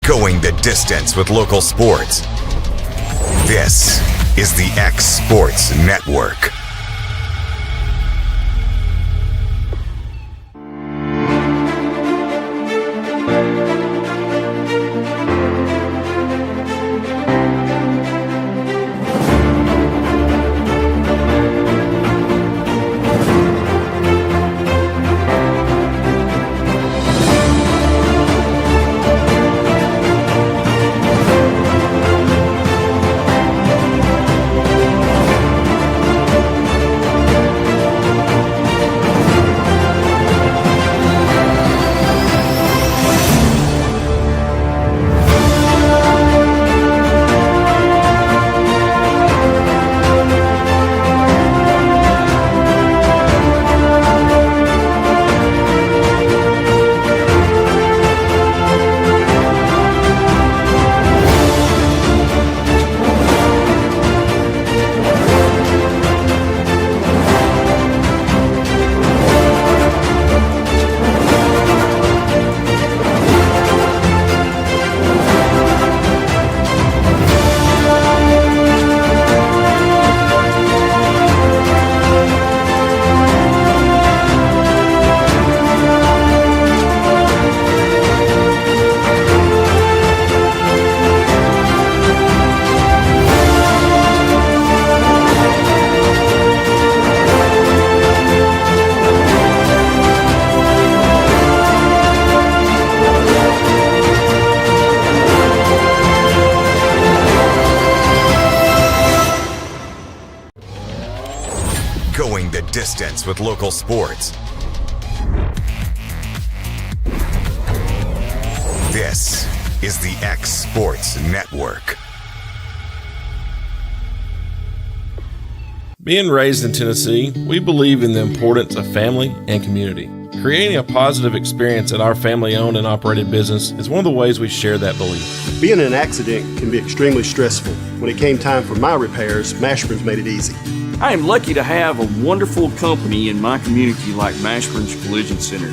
Going the distance with local sports. This is the X Sports Network. Going the distance with local sports. This is the X Sports Network. Being raised in Tennessee, we believe in the importance of family and community. Creating a positive experience at our family-owned and operated business is one of the ways we share that belief. Being in an accident can be extremely stressful. When it came time for my repairs, Mashburn's made it easy. I am lucky to have a wonderful company in my community like Mashburn's Collision Center.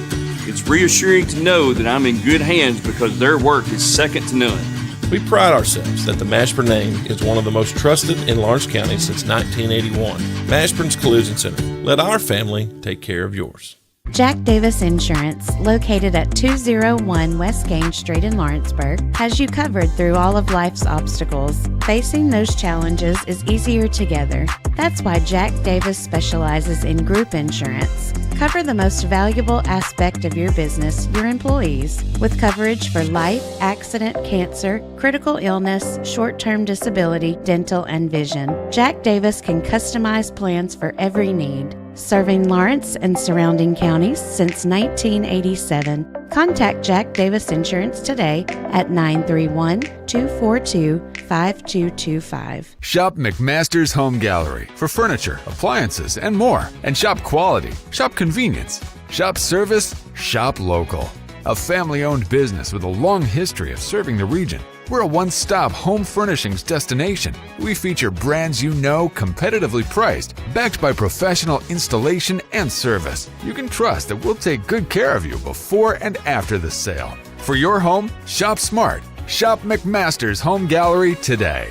It's reassuring to know that I'm in good hands because their work is second to none. We pride ourselves that the Mashburn name is one of the most trusted in Lawrence County since 1981. Mashburn's Collision Center. Let our family take care of yours. Jack Davis Insurance, located at 201 West Gaines Street in Lawrenceburg, has you covered through all of life's obstacles. Facing those challenges is easier together. That's why Jack Davis specializes in group insurance. Cover the most valuable aspect of your business, your employees, with coverage for life, accident, cancer, critical illness, short-term disability, dental, and vision. Jack Davis can customize plans for every need. Serving Lawrence and surrounding counties since 1987. Contact Jack Davis Insurance today at 931-242-5225. Shop McMaster's Home Gallery for furniture, appliances, and more. And shop quality, shop convenience, shop service, shop local. A family-owned business with a long history of serving the region. We're a one-stop home furnishings destination. We feature brands you know, competitively priced, backed by professional installation and service. You can trust that we'll take good care of you before and after the sale. For your home, shop smart. Shop McMaster's Home Gallery today.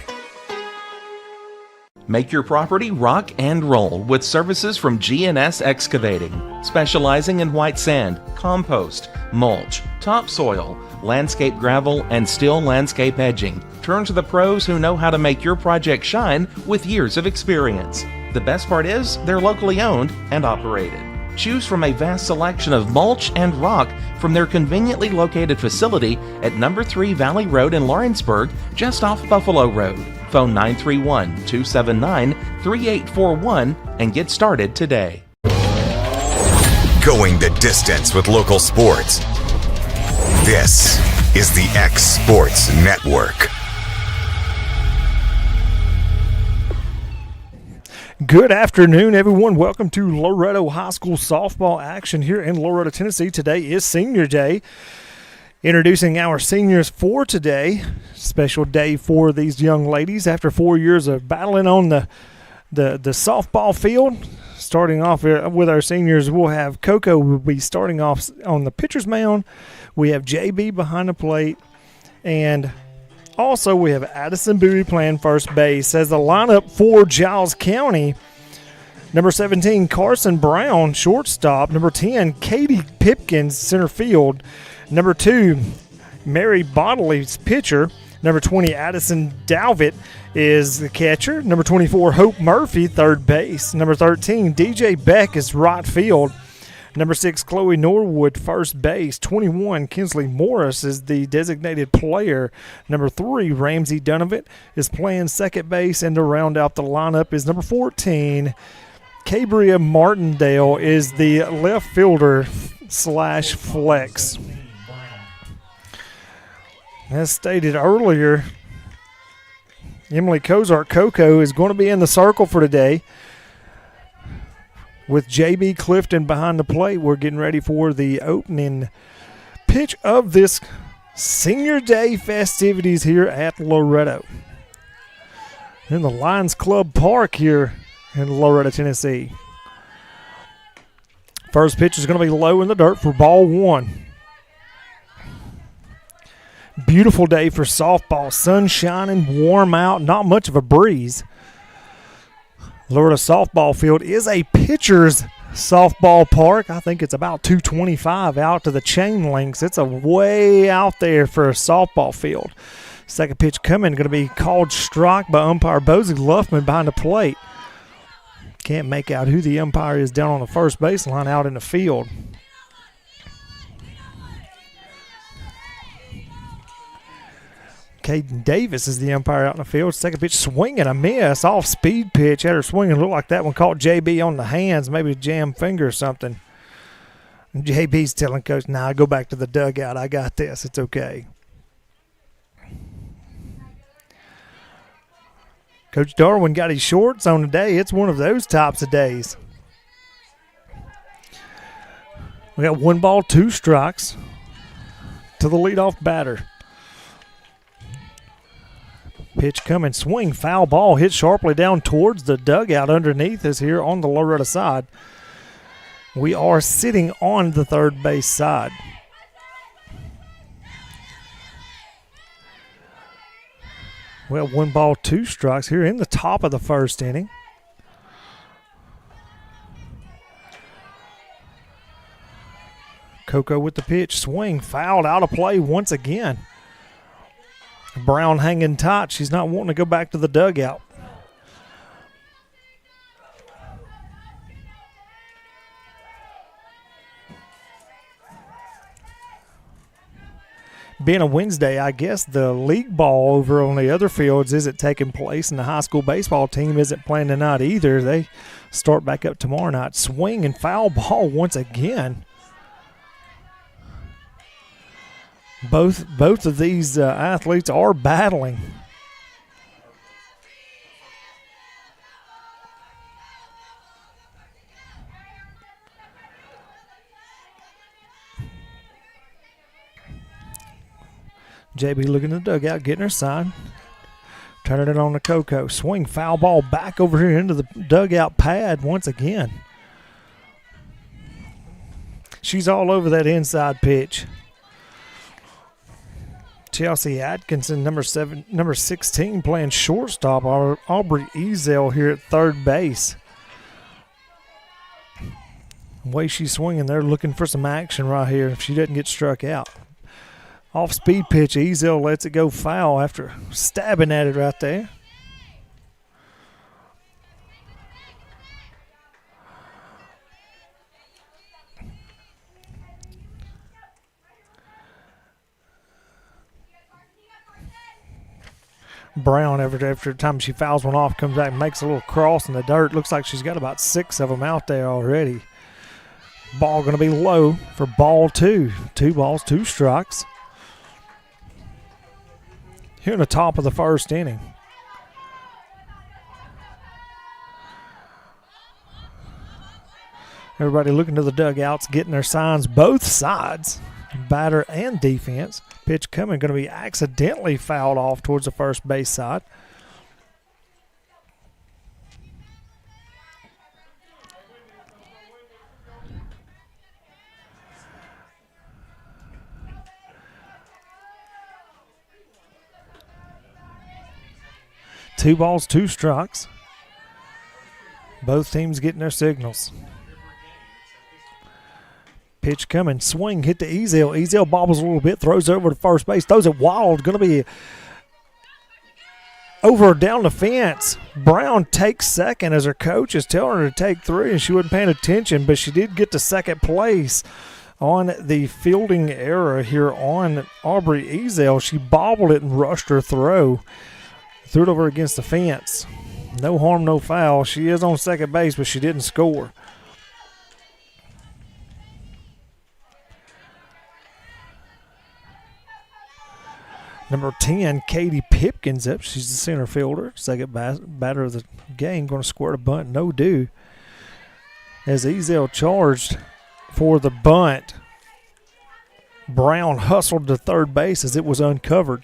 Make your property rock and roll with services from G&S Excavating, specializing in white sand, compost, mulch, topsoil, landscape gravel, and steel landscape edging. Turn to the pros who know how to make your project shine with years of experience. The best part is they're locally owned and operated. Choose from a vast selection of mulch and rock from their conveniently located facility at number 3 Valley Road in Lawrenceburg, just off Buffalo Road. Phone 931-279-3841 and get started today. Going the distance with local sports. This is the X Sports Network. Good afternoon, everyone. Welcome to Loretto High School softball action here in Loretto, Tennessee. Today is Senior Day. Introducing our seniors for today. Special day for these young ladies after 4 years of battling on the softball field. Starting off with our seniors, we'll have Coco will be starting off on the pitcher's mound. We have JB behind the plate. And also we have Addison Bowie playing first base. As the lineup for Giles County, number 17, Carson Brown, shortstop. Number 10, Katie Pipkins, center field. Number 2, Mary Bodley's pitcher. Number 20, Addison Dalvitt is the catcher. Number 24, Hope Murphy, third base. Number 13, DJ Beck is right field. Number 6, Chloe Norwood, first base. 21, Kinsley Morris is the designated player. Number 3, Ramsey Donovan is playing second base. And to round out the lineup is number 14, Cabria Martindale is the left fielder / flex. As stated earlier, Emily Kozart Coco is going to be in the circle for today. With J.B. Clifton behind the plate, we're getting ready for the opening pitch of this Senior Day festivities here at Loretto. In the Lions Club Park here in Loretto, Tennessee. First pitch is going to be low in the dirt for ball 1. Beautiful day for softball. Sun shining, warm out, not much of a breeze. Loretto softball field is a pitcher's softball park. I think it's about 225 out to the chain links. It's a way out there for a softball field. Second pitch coming, going to be called strike by umpire Bozie Luffman behind the plate. Can't make out who the umpire is down on the first baseline out in the field. Caden Davis is the umpire out in the field. Second pitch swinging a miss. Off speed pitch. Had her swinging. Looked like that one caught JB on the hands. Maybe a jam finger or something. And JB's telling Coach, nah, go back to the dugout. I got this. It's okay. Coach Darwin got his shorts on today. It's one of those types of days. We got 1 ball, 2 strikes to the leadoff batter. Pitch coming, swing, foul ball, hit sharply down towards the dugout underneath us here on the Loretto side. We are sitting on the third base side. We have 1 ball, 2 strikes here in the top of the first inning. Coco with the pitch, swing, fouled, out of play once again. Brown hanging tight. She's not wanting to go back to the dugout. Being a Wednesday, I guess the league ball over on the other fields isn't taking place, and the high school baseball team isn't playing tonight either. They start back up tomorrow night. Swing and foul ball once again. Both of these athletes are battling. JB looking at the dugout, getting her sign. Turning it on to Coco. Swing, foul ball back over here into the dugout pad once again. She's all over that inside pitch. Chelsea Atkinson, number 16, playing shortstop. Aubrey Ezel here at third base. The way she's swinging, they're looking for some action right here if she doesn't get struck out. Off-speed pitch, Ezel lets it go foul after stabbing at it right there. Brown, every time she fouls one off, comes back and makes a little cross in the dirt. Looks like she's got about 6 of them out there already. Ball going to be low for ball 2. 2 balls, 2 strikes. Here in the top of the first inning. Everybody looking to the dugouts, getting their signs both sides, batter and defense. Pitch coming, going to be accidentally fouled off towards the first base side. 2 balls, 2 strikes. Both teams getting their signals. Pitch coming, swing, hit to Ezel. Ezel bobbles a little bit, throws it over to first base, throws it wild. Going to be over down the fence. Brown takes second as her coach is telling her to take 3, and she wasn't paying attention, but she did get to second place on the fielding error here on Aubrey Ezel. She bobbled it and rushed her throw. Threw it over against the fence. No harm, no foul. She is on second base, but she didn't score. Number 10, Katie Pipkins up. She's the center fielder. Second batter of the game. Going to squirt a bunt. No do. As Ezel charged for the bunt, Brown hustled to third base as it was uncovered.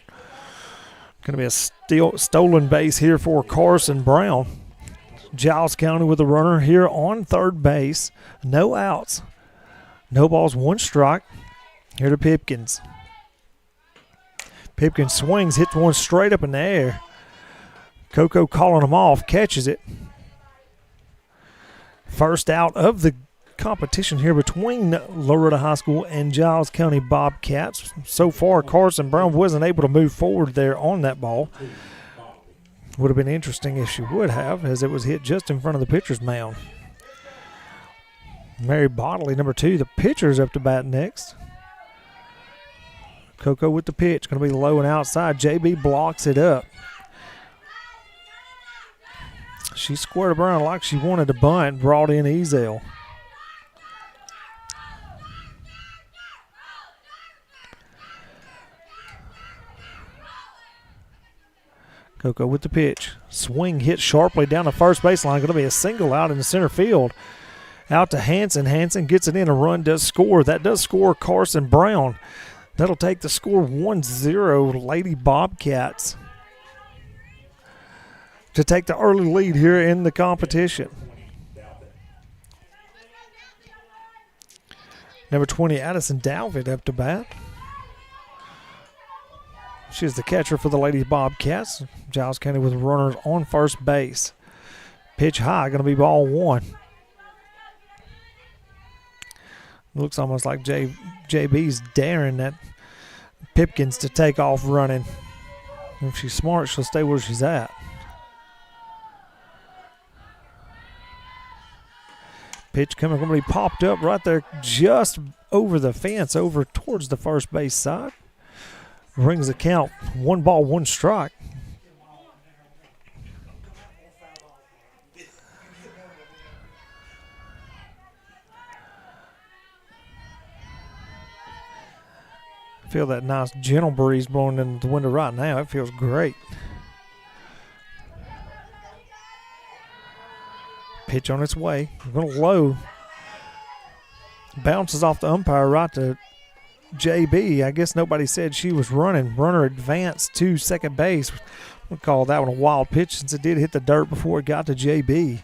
Going to be a stolen base here for Carson Brown. Giles County with a runner here on third base. No outs. No balls, 1 strike. Here to Pipkins. Pipkins swings, hits one straight up in the air. Coco calling him off, catches it. First out of the competition here between Loretto High School and Giles County Bobcats. So far, Carson Brown wasn't able to move forward there on that ball. Would have been interesting if she would have, as it was hit just in front of the pitcher's mound. Mary Bodley, number 2, the pitcher's up to bat next. Coco with the pitch, going to be low and outside. JB blocks it up. She squared around like she wanted to bunt, brought in Ezel. Coco with the pitch. Swing hit sharply down the first baseline. Going to be a single out in the center field. Out to Hanson. Hanson gets it in. A run does score. That does score Carson Brown. That'll take the score 1-0 Lady Bobcats to take the early lead here in the competition. Number 20, Addison Dalvid up to bat. She's the catcher for the Lady Bobcats. Giles County with runners on first base. Pitch high, going to be ball 1. Looks almost like JB's daring that Pipkins to take off running. If she's smart, she'll stay where she's at. Pitch coming, going to be popped up right there just over the fence, over towards the first base side. Brings the count 1 ball, 1 strike. Feel that nice gentle breeze blowing in the window right now. It feels great. Pitch on its way. Going low. Bounces off the umpire right to JB. I guess nobody said she was running. Runner advanced to second base. We'll call that one a wild pitch since it did hit the dirt before it got to JB.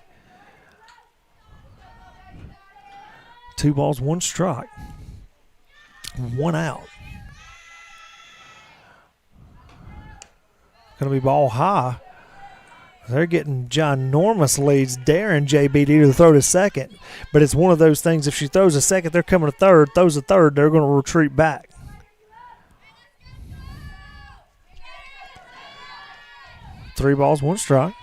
2 balls, 1 strike. 1 out. Going to be ball high. They're getting ginormous leads, daring JB to throw to second. But it's one of those things, if she throws a second, they're coming to third. Throws a third, they're going to retreat back. Three balls, 1 strike.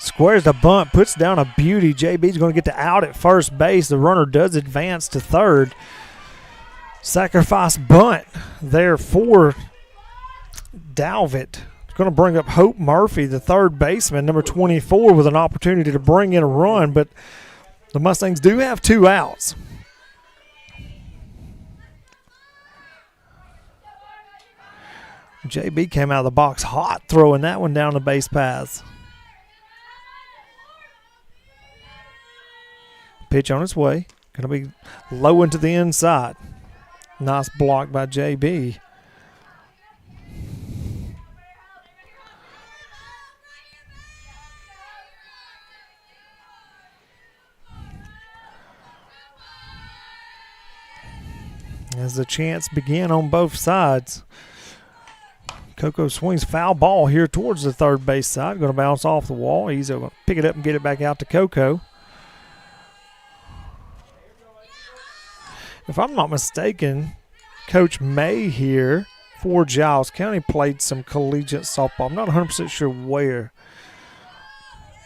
Squares the bunt, puts down a beauty. JB's going to get to out at first base. The runner does advance to third. Sacrifice bunt there for Dalvit. Going to bring up Hope Murphy, the third baseman, number 24, with an opportunity to bring in a run, but the Mustangs do have 2 outs. JB came out of the box hot, throwing that one down the base paths. Pitch on its way. Going to be low into the inside. Nice block by JB. As the chants begin on both sides. Coco swings foul ball here towards the third base side. Going to bounce off the wall. He's going to pick it up and get it back out to Coco. If I'm not mistaken, Coach May here for Giles County played some collegiate softball. I'm not 100% sure where.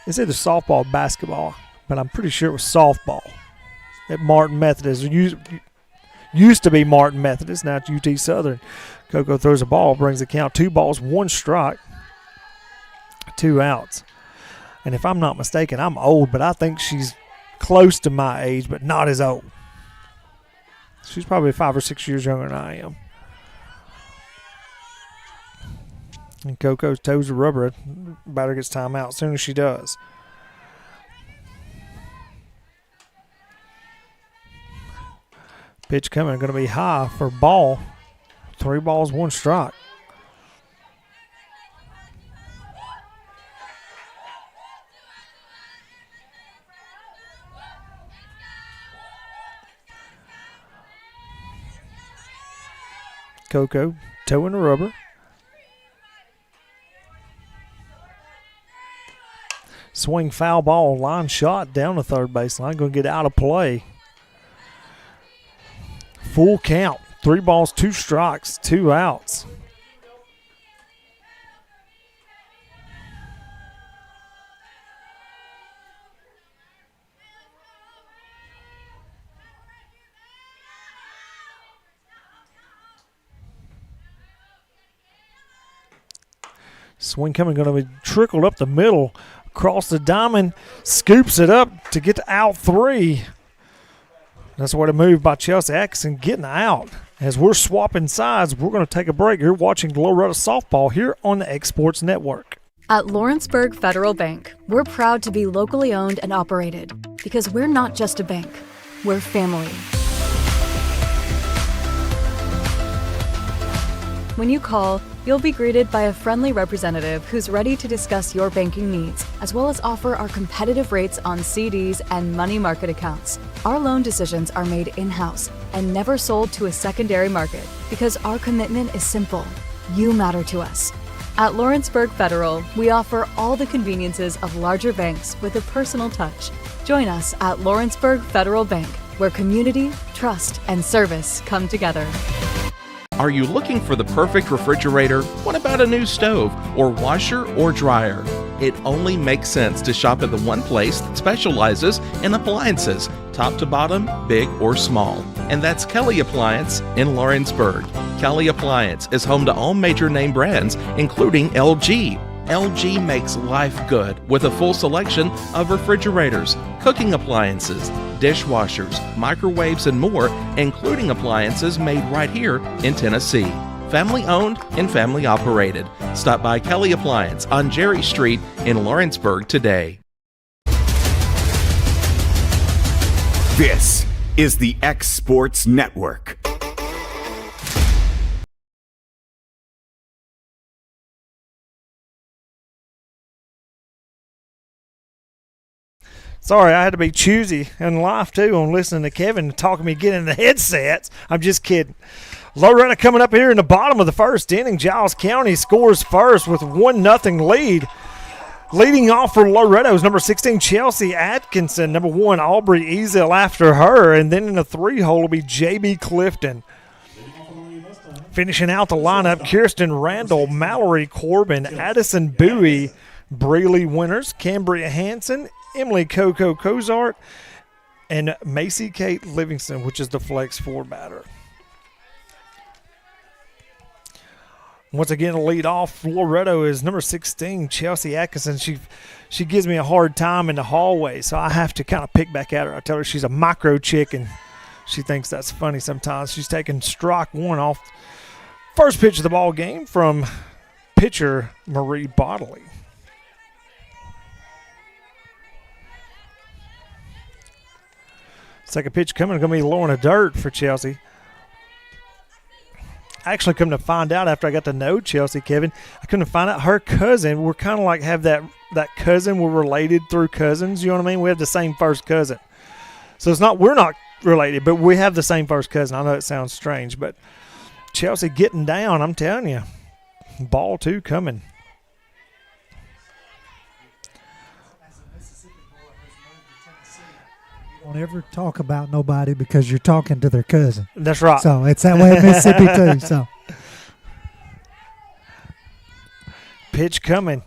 It's either softball or basketball, but I'm pretty sure it was softball at Martin Methodist. It used to be Martin Methodist, now it's UT Southern. Coco throws a ball, brings the count 2 balls, 1 strike, 2 outs. And if I'm not mistaken, I'm old, but I think she's close to my age, but not as old. She's probably 5 or 6 years younger than I am. And Coco toes the rubber. Batter gets time out as soon as she does. Pitch coming, going to be high for ball. 3 balls, 1 strike. Coco toeing the rubber. Swing foul ball, line shot down the third baseline. Going to get out of play. Full count. 3 balls, 2 strikes, 2 outs. Swing coming, going to be trickled up the middle, across the diamond, scoops it up to get to out 3. That's what a move by Chelsea Atkinson, getting out. As we're swapping sides, we're going to take a break. You're watching Loretto Softball here on the X Sports Network. At Lawrenceburg Federal Bank, we're proud to be locally owned and operated because we're not just a bank, we're family. When you call, you'll be greeted by a friendly representative who's ready to discuss your banking needs, as well as offer our competitive rates on CDs and money market accounts. Our loan decisions are made in-house and never sold to a secondary market because our commitment is simple. You matter to us. At Lawrenceburg Federal, we offer all the conveniences of larger banks with a personal touch. Join us at Lawrenceburg Federal Bank, where community, trust, and service come together. Are you looking for the perfect refrigerator? What about a new stove or washer or dryer? It only makes sense to shop at the one place that specializes in appliances, top to bottom, big or small. And that's Kelly Appliance in Lawrenceburg. Kelly Appliance is home to all major name brands, including LG. LG makes life good with a full selection of refrigerators, cooking appliances, dishwashers, microwaves, and more, including appliances made right here in Tennessee. Family owned and family operated. Stop by Kelly Appliance on Jerry Street in Lawrenceburg today. This is the X Sports Network. Sorry, I had to be choosy in life, too, on listening to Kevin talking me getting the headsets. I'm just kidding. Loretto coming up here in the bottom of the first inning. Giles County scores first with 1-0 lead. Leading off for Loretto is number 16, Chelsea Atkinson. Number 1, Aubrey Ezel after her. And then in the 3-hole will be J.B. Clifton. Finishing out the lineup, Kirsten Randall, Mallory Corbin, Addison Bowie, Breeley Winters, Cambria Hansen, Emily Coco Cozart, and Macy Kate Livingston, which is the flex 4 batter. Once again, the lead off Loretto is number 16, Chelsea Atkinson. She gives me a hard time in the hallway, so I have to kind of pick back at her. I tell her she's a micro chick, and she thinks that's funny sometimes. She's taking strike 1 off first pitch of the ball game from pitcher Marie Bodley. Second pitch coming, going to be low in the dirt for Chelsea. I actually come to find out after I got to know Chelsea, Kevin, I come to find out her cousin, we're kind of like have that cousin, we're related through cousins, you know what I mean? We have the same first cousin. So we're not related, but we have the same first cousin. I know it sounds strange, but Chelsea getting down, I'm telling you. Ball 2 coming. Don't ever talk about nobody because you're talking to their cousin. That's right. So it's that way in Mississippi too. So Pitch coming.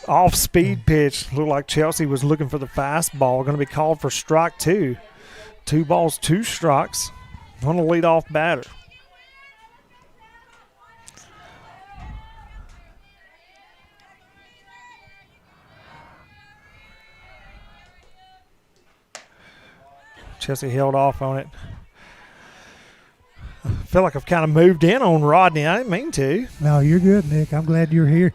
Off speed pitch. Looked like Chelsea was looking for the fastball. Going to be called for strike 2. 2 balls, 2 strikes. On the leadoff batter. Chelsea held off on it. I feel like I've kind of moved in on Rodney. I didn't mean to. no, you're good, Nick. I'm glad you're here.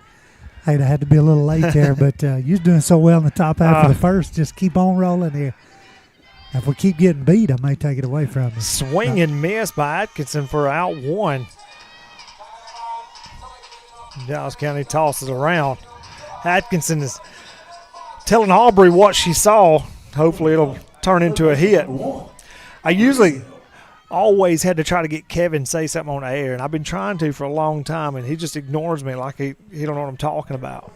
Hey, I had to be a little late there, but you're doing so well in the top half of the first. Just keep on rolling here. If we keep getting beat, I may take it away from you. Swing and miss by Atkinson for out 1. Giles County tosses around. Atkinson is telling Aubrey what she saw. Hopefully it'll turn into a hit. I usually always had to try to get Kevin to say something on air, and I've been trying to for a long time, and he just ignores me like he don't know what I'm talking about.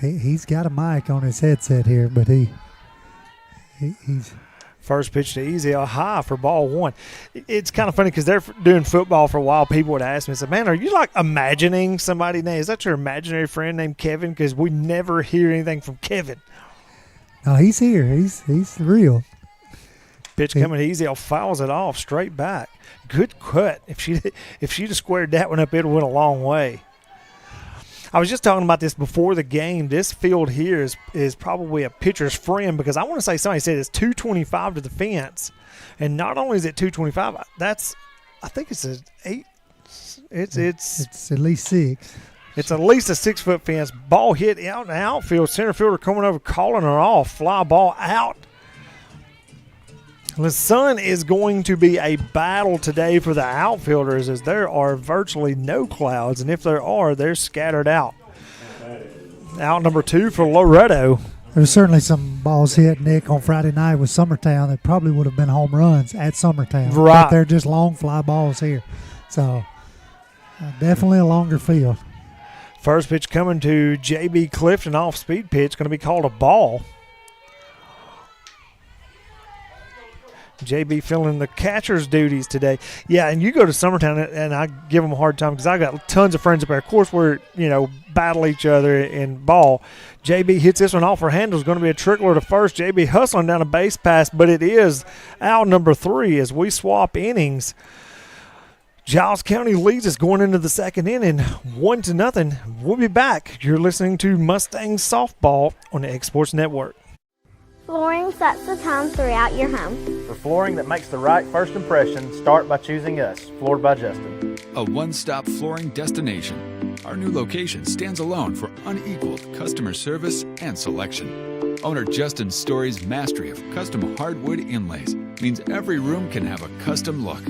He's got a mic on his headset here, but he's – First pitch to Easy, a high for ball 1. It's kind of funny because they're doing football for a while. People would ask me, say, man, are you like imagining somebody named? Is that your imaginary friend named Kevin? Because we never hear anything from Kevin. No, he's here. He's real. Pitch coming Easy, fouls it off straight back. Good cut. If she'd have squared that one up, it would have went a long way. I was just talking about this before the game. This field here is probably a pitcher's friend because I want to say somebody said it's 225 to the fence. And not only is it 225, I think it's an 8. It's at least 6. It's at least a 6-foot fence. Ball hit out in the outfield. Center fielder coming over, calling her off. Fly ball out. The sun is going to be a battle today for the outfielders as there are virtually no clouds, and if there are, they're scattered out. Out number 2 for Loretto. There's certainly some balls hit, Nick, on Friday night with Summertown that probably would have been home runs at Summertown. Right. But they're just long fly balls here. So definitely a longer field. First pitch coming to J.B. Clifton, off-speed pitch, going to be called a ball. JB filling the catcher's duties today. Yeah, and you go to Summertown, and I give them a hard time because I got tons of friends up there. Of course, we're, battle each other in ball. JB hits this one off her handle. It's going to be a trickler to first. JB hustling down a base pass, but it is out number 3 as we swap innings. Giles County leads us going into the second inning, 1-0. We'll be back. You're listening to Mustangs Softball on the X Sports Network. Flooring sets the tone throughout your home. For flooring that makes the right first impression, start by choosing us, Floored by Justin. A one-stop flooring destination. Our new location stands alone for unequaled customer service and selection. Owner Justin Story's mastery of custom hardwood inlays means every room can have a custom look.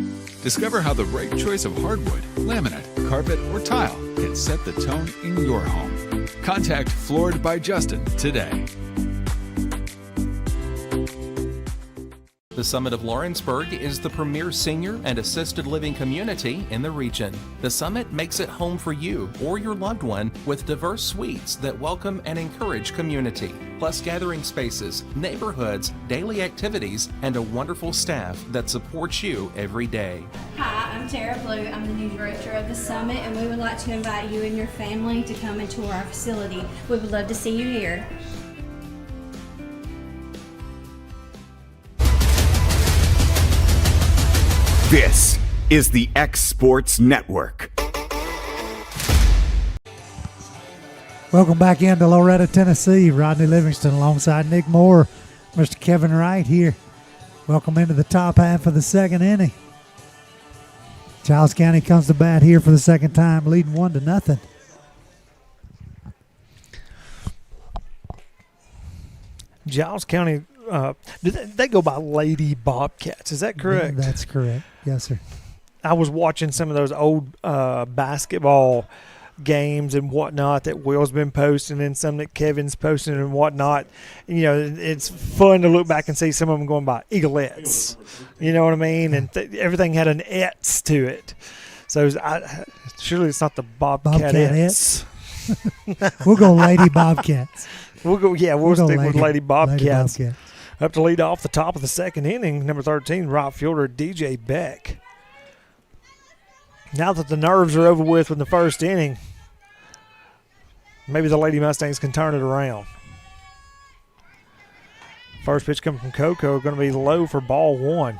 Discover how the right choice of hardwood, laminate, carpet, or tile can set the tone in your home. Contact Floored by Justin today. The Summit of Lawrenceburg is the premier senior and assisted living community in the region. The Summit makes it home for you or your loved one with diverse suites that welcome and encourage community, plus gathering spaces, neighborhoods, daily activities, and a wonderful staff that supports you every day. Hi, I'm Tara Blue. I'm the new director of the Summit, and we would like to invite you and your family to come and tour our facility. We would love to see you here. This is the X Sports Network. Welcome back into Loretto, Tennessee. Rodney Livingston alongside Nick Moore, Mr. Kevin Wright here. Welcome into the top half of the second inning. Giles County comes to bat here for the second time, leading 1-0. Giles County, they go by Lady Bobcats. Is that correct? Yeah, that's correct. Yes, sir. I was watching some of those old basketball games and whatnot that Will's been posting and some that Kevin's posting and whatnot. You know, it's fun to look back and see some of them going by Eaglettes. You know what I mean? And everything had an "ets" to it. So surely it's not the Bobcats. We'll go Lady Bobcats. We'll stick with Lady Bobcats. Lady Bobcats. Up to lead off the top of the second inning, number 13, right fielder DJ Beck. Now that the nerves are over with in the first inning, maybe the Lady Mustangs can turn it around. First pitch coming from Coco, going to be low for ball one.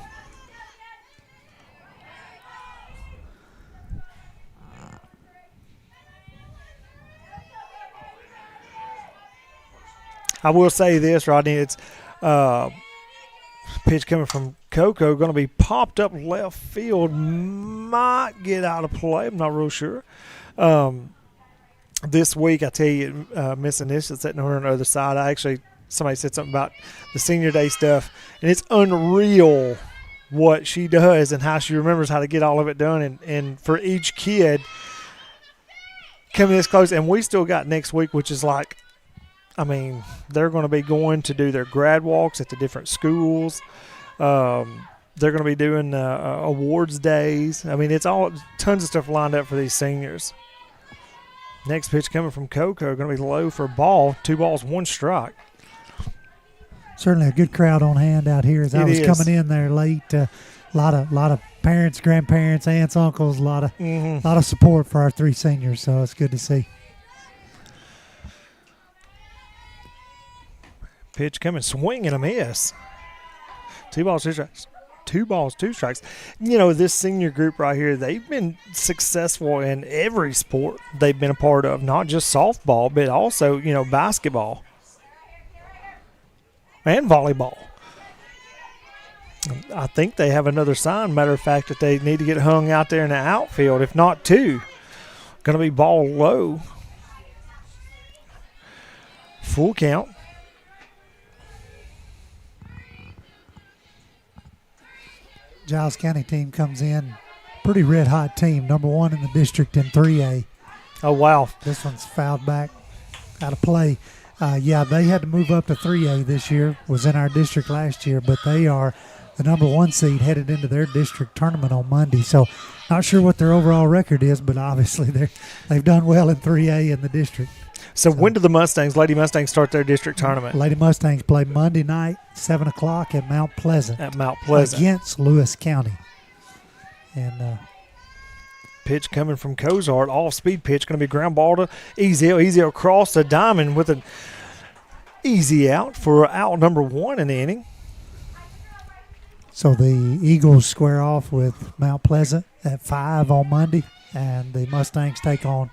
I will say this, Rodney, it's pitch coming from Coco, going to be popped up left field, might get out of play. I'm not real sure. This week, I tell you, Miss Anisha sitting over on the other side. Somebody said something about the senior day stuff, and it's unreal what she does and how she remembers how to get all of it done. And for each kid coming this close, and we still got next week, which is like, I mean, they're going to be going to do their grad walks at the different schools. They're going to be doing awards days. I mean, it's all tons of stuff lined up for these seniors. Next pitch coming from Coco, going to be low for a ball. 2 balls, 1 strike. Certainly a good crowd on hand out here as I was coming in there late. A lot of parents, grandparents, aunts, uncles, a lot of support for our 3 seniors, so it's good to see. Pitch coming, swing and a miss. 2 balls, 2 strikes. 2 balls, 2 strikes. You know, this senior group right here, they've been successful in every sport they've been a part of, not just softball, but also, you know, basketball and volleyball. I think they have another sign, matter of fact, that they need to get hung out there in the outfield, if not 2. Going to be ball low. Full count. Giles County team comes in, pretty red-hot team, number 1 in the district in 3A. Oh, wow. This one's fouled back out of play. They had to move up to 3A this year, was in our district last year, but they are the number 1 seed headed into their district tournament on Monday. So not sure what their overall record is, but obviously they've done well in 3A in the district. So when do the Lady Mustangs start their district tournament? Lady Mustangs play Monday night, 7 o'clock at Mount Pleasant. Against Lewis County. And pitch coming from Cozart, off-speed pitch, going to be ground ball to easy across the diamond with an easy out for out number 1 in the inning. So the Eagles square off with Mount Pleasant at 5 on Monday, and the Mustangs take on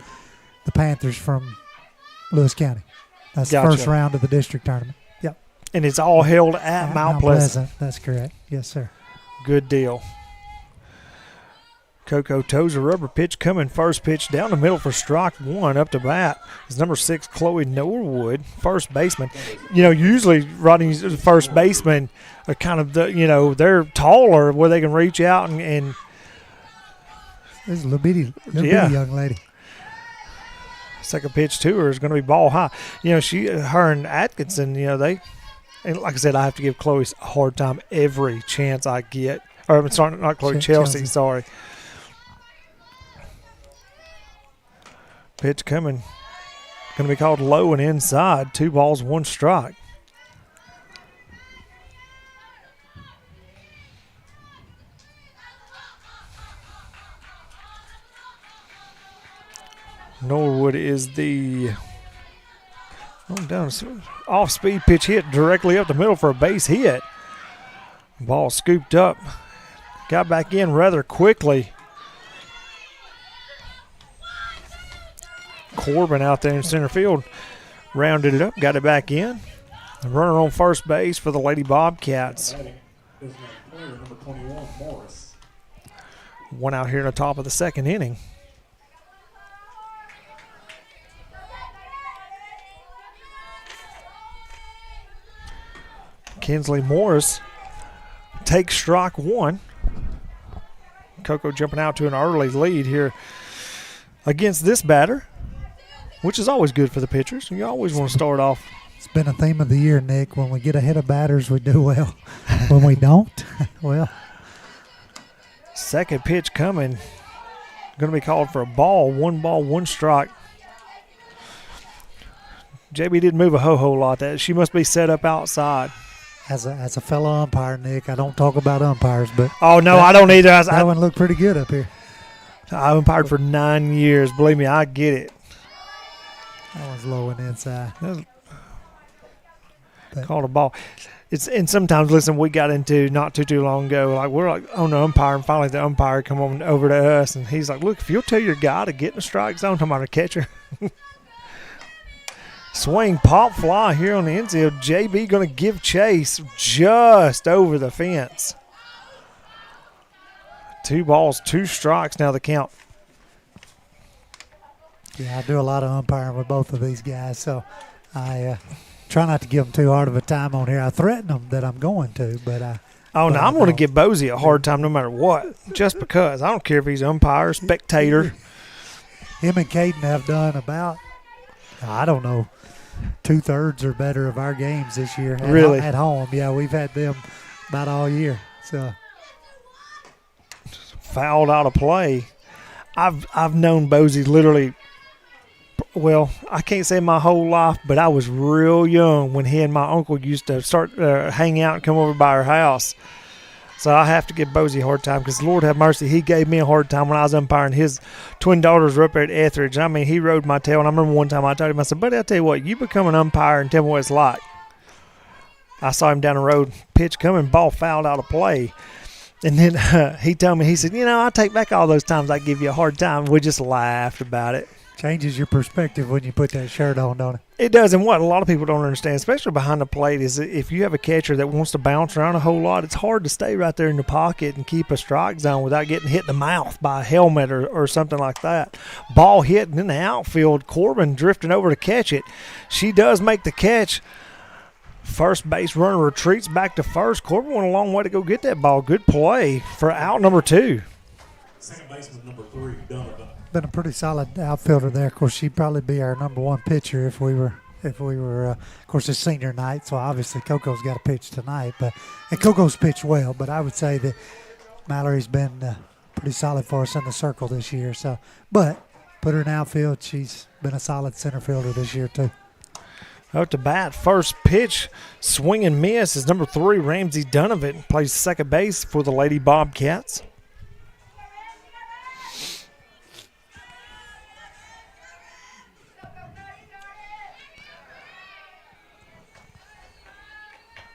the Panthers from Lewis County. That's the first round of the district tournament. Yep. And it's all held at Mount Pleasant. That's correct. Yes, sir. Good deal. Coco toes a rubber pitch coming. First pitch down the middle for strike 1. Up to bat is number 6, Chloe Norwood, first baseman. You know, usually Rodney's first baseman are kind of they're taller where they can reach out and this is a little bitty young lady. Second pitch to her is going to be ball high. You know, her and Atkinson, and like I said, I have to give Chloe a hard time every chance I get. Or I'm sorry, not Chloe, Chelsea, sorry. Pitch coming. Going to be called low and inside. 2 balls, 1 strike. Norwood is the off-speed pitch hit directly up the middle for a base hit. Ball scooped up. Got back in rather quickly. Corbin out there in center field rounded it up, got it back in. The runner on first base for the Lady Bobcats. One out here in the top of the second inning. Kinsley Morris takes strike 1. Coco jumping out to an early lead here against this batter, which is always good for the pitchers. You always want to start off. It's been a theme of the year, Nick. When we get ahead of batters, we do well. When we don't, well. Second pitch coming. going to be called for a ball, 1 strike. JB didn't move a whole lot. That she must be set up outside. As a fellow umpire, Nick, I don't talk about umpires, but oh no, I don't either. That one looked pretty good up here. I umpired for 9 years. Believe me, I get it. That one's low and inside. Called a ball. And sometimes, listen, we got into not too long ago, like we're like on the umpire, and finally the umpire come on over to us, and he's like, "Look, if you'll tell your guy to get in the strike zone, talking about a catcher." Swing, pop, fly here on the infield. JB going to give chase just over the fence. 2 balls, 2 strikes now the count. Yeah, I do a lot of umpiring with both of these guys, so I try not to give them too hard of a time on here. I threaten them that I'm going to, but I'm going to give Bozy a hard time no matter what, just because. I don't care if he's umpire, spectator. Him and Caden have done about, I don't know, 2/3 or better of our games this year. Really? At home. Yeah, we've had them about all year. So fouled out of play. I've known Bozy literally, well, I can't say my whole life, but I was real young when he and my uncle used to start hang out and come over by our house. So I have to give Bozy a hard time because, Lord have mercy, he gave me a hard time when I was umpiring. His twin daughters were up there at Etheridge. I mean, he rode my tail. And I remember one time I told him, I said, buddy, I'll tell you what, you become an umpire and tell me what it's like. I saw him down the road, pitch coming, ball fouled out of play. And then he told me, he said, I take back all those times I give you a hard time. We just laughed about it. Changes your perspective when you put that shirt on, don't it? It does. And what a lot of people don't understand, especially behind the plate, is that if you have a catcher that wants to bounce around a whole lot, it's hard to stay right there in the pocket and keep a strike zone without getting hit in the mouth by a helmet or something like that. Ball hit in the outfield, Corbin drifting over to catch it. She does make the catch. First base runner retreats back to first. Corbin went a long way to go get that ball. Good play for out number 2. Second baseman number 3, Donovan. Been a pretty solid outfielder there. Of course, she'd probably be our number 1 pitcher if we were. Of course, it's senior night, so obviously Coco's got to pitch tonight. And Coco's pitched well, but I would say that Mallory's been pretty solid for us in the circle this year. So, but put her in outfield, she's been a solid center fielder this year too. Up to bat, first pitch, swing and miss is number 3, Ramsey Donovan, plays second base for the Lady Bobcats.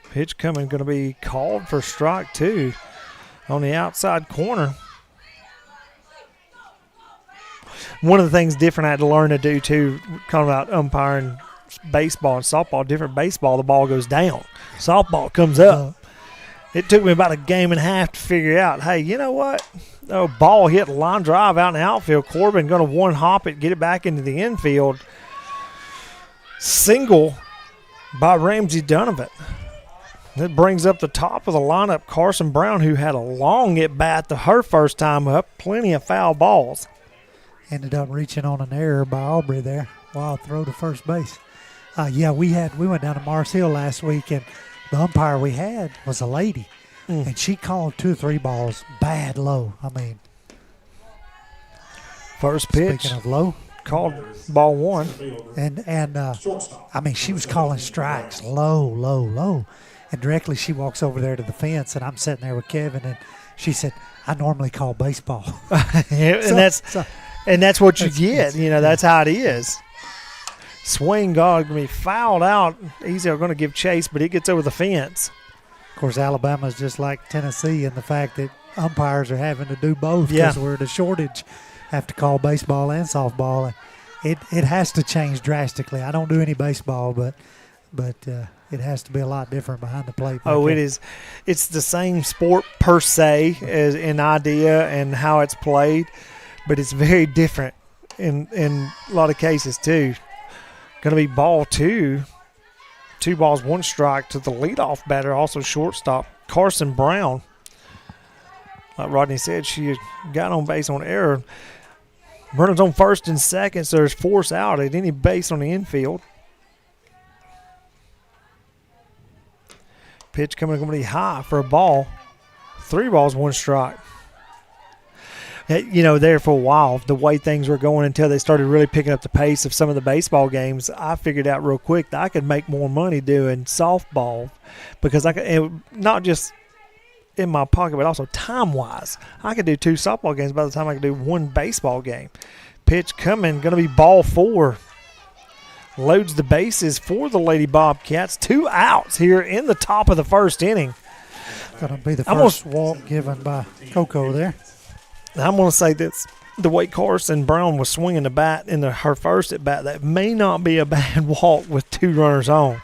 Pitch coming, going to be called for strike 2 on the outside corner. One of the things different I had to learn to do too, talking about umpiring baseball and softball, different baseball, the ball goes down. Softball comes up. It took me about a game and a half to figure out, hey, you know what? Oh, ball hit a line drive out in the outfield. Corbin going to one hop it, get it back into the infield. Single by Ramsey Donovan. That brings up the top of the lineup, Carson Brown, who had a long at-bat her first time up. Plenty of foul balls. Ended up reaching on an error by Aubrey there. Wild throw to first base. We went down to Mars Hill last week, and the umpire we had was a lady, and she called 2 or 3 balls bad low. I mean, first pitch. Speaking of low, called ball 1, and she was calling strikes low, and directly she walks over there to the fence, and I'm sitting there with Kevin, and she said, "I normally call baseball," and that's what you get. That's how it is. Swing going to be fouled out. Easy are going to give chase, but it gets over the fence. Of course, Alabama's just like Tennessee in the fact that umpires are having to do both because we're at a shortage, have to call baseball and softball. It has to change drastically. I don't do any baseball, but it has to be a lot different behind the plate. It is. It's the same sport per se as in idea and how it's played, but it's very different in a lot of cases too. Going to be ball 2. 2 balls, 1 strike to the leadoff batter, also shortstop, Carson Brown. Like Rodney said, she got on base on error. Runners on first and second, so there's force out at any base on the infield. Pitch coming, going to be high for a ball. 3 balls, 1 strike. there for a while, the way things were going until they started really picking up the pace of some of the baseball games, I figured out real quick that I could make more money doing softball because I could, not just in my pocket, but also time-wise. I could do 2 softball games by the time I could do 1 baseball game. Pitch coming, going to be ball 4. Loads the bases for the Lady Bobcats. 2 outs here in the top of the first inning. Going to be the first walk given by Coco there. I'm going to say that the way Carson Brown was swinging the bat in her first at bat, that may not be a bad walk with 2 runners on.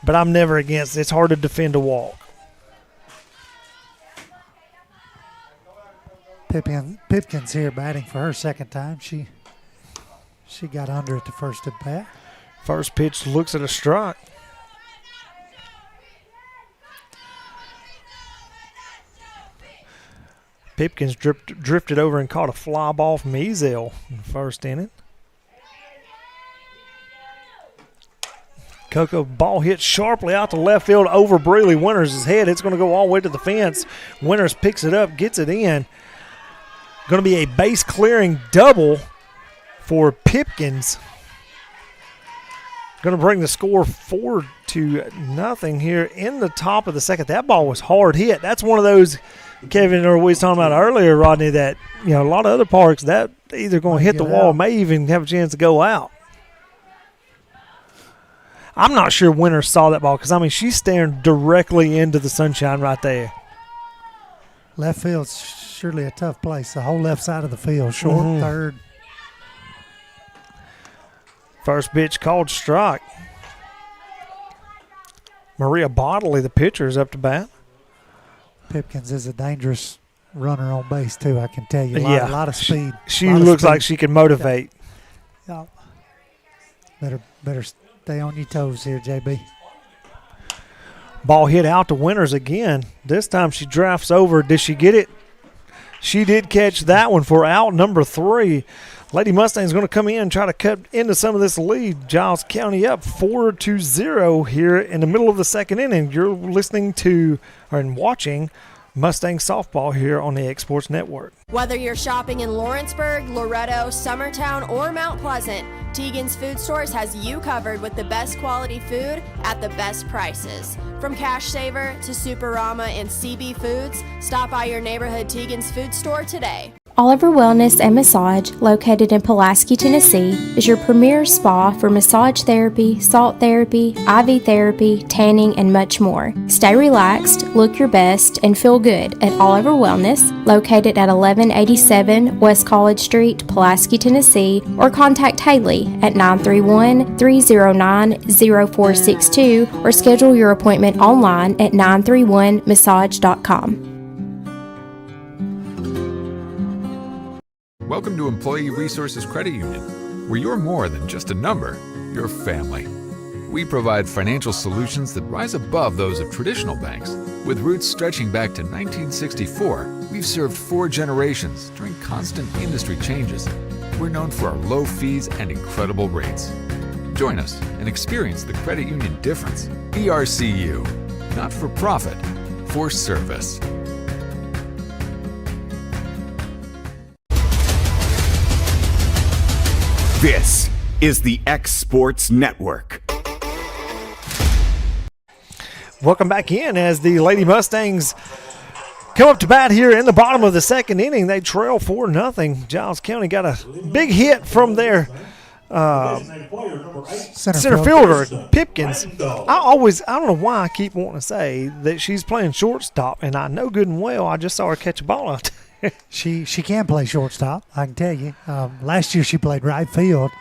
But I'm never against it. It's hard to defend a walk. Pipkins here batting for her second time. She got under at the first at bat. First pitch looks at a strike. Pipkins drifted over and caught a fly ball from Ezel in the first inning. Coco ball hit sharply out to left field over Breeley Winters' head. It's going to go all the way to the fence. Winters picks it up, gets it in. Going to be a base clearing double for Pipkins. Going to bring the score 4-0 here in the top of the second. That ball was hard hit. That's one of those, Kevin, or we was talking about earlier, Rodney, that a lot of other parks that either going to hit the wall, may even have a chance to go out. I'm not sure Winters saw that ball because, she's staring directly into the sunshine right there. Left field's surely a tough place. The whole left side of the field, short, third. First pitch called strike. Maria Bodley, the pitcher, is up to bat. Pipkins is a dangerous runner on base, too, I can tell you. A lot of speed. She looks like she can motivate. Yeah. Better stay on your toes here, JB. Ball hit out to Winters again. This time she drafts over. Did she get it? She did catch that one for out number 3. Lady Mustang's going to come in and try to cut into some of this lead. Giles County up 4-0 here in the middle of the second inning. You're listening to and watching Mustang softball here on the X Sports Network. Whether you're shopping in Lawrenceburg, Loretto, Summertown, or Mount Pleasant, Tegan's Food Stores has you covered with the best quality food at the best prices. From Cash Saver to Superama and CB Foods, stop by your neighborhood Tegan's Food Store today. Oliver Wellness and Massage, located in Pulaski, Tennessee, is your premier spa for massage therapy, salt therapy, IV therapy, tanning, and much more. Stay relaxed, look your best, and feel good at Oliver Wellness, located at 1187 West College Street, Pulaski, Tennessee, or contact Haley at 931-309-0462 or schedule your appointment online at 931massage.com. Welcome to Employee Resources Credit Union, where you're more than just a number, you're family. We provide financial solutions that rise above those of traditional banks. With roots stretching back to 1964, we've served 4 generations during constant industry changes. We're known for our low fees and incredible rates. Join us and experience the credit union difference. ERCU, not for profit, for service. This is the X Sports Network. Welcome back in as the Lady Mustangs come up to bat here in the bottom of the second inning. They trail 4-0. Giles County got a big hit from their center fielder, Pipkins. I don't know why I keep wanting to say that she's playing shortstop, and I know good and well I just saw her catch a ball out there. She can play shortstop, I can tell you. Last year she played right field.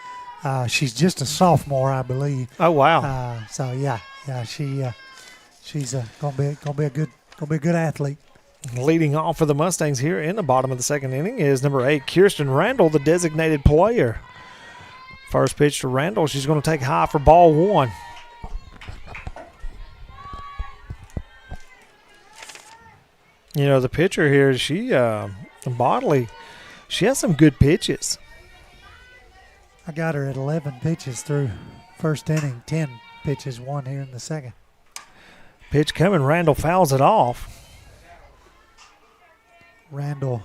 She's just a sophomore, I believe. Oh wow! She's gonna be a good athlete. Leading off for the Mustangs here in the bottom of the second inning is number 8, Kirsten Randall, the designated player. First pitch to Randall. She's going to take high for ball 1. The pitcher here, Bodley, she has some good pitches. I got her at 11 pitches through first inning, 10 pitches, 1 here in the second. Pitch coming, Randall fouls it off. Randall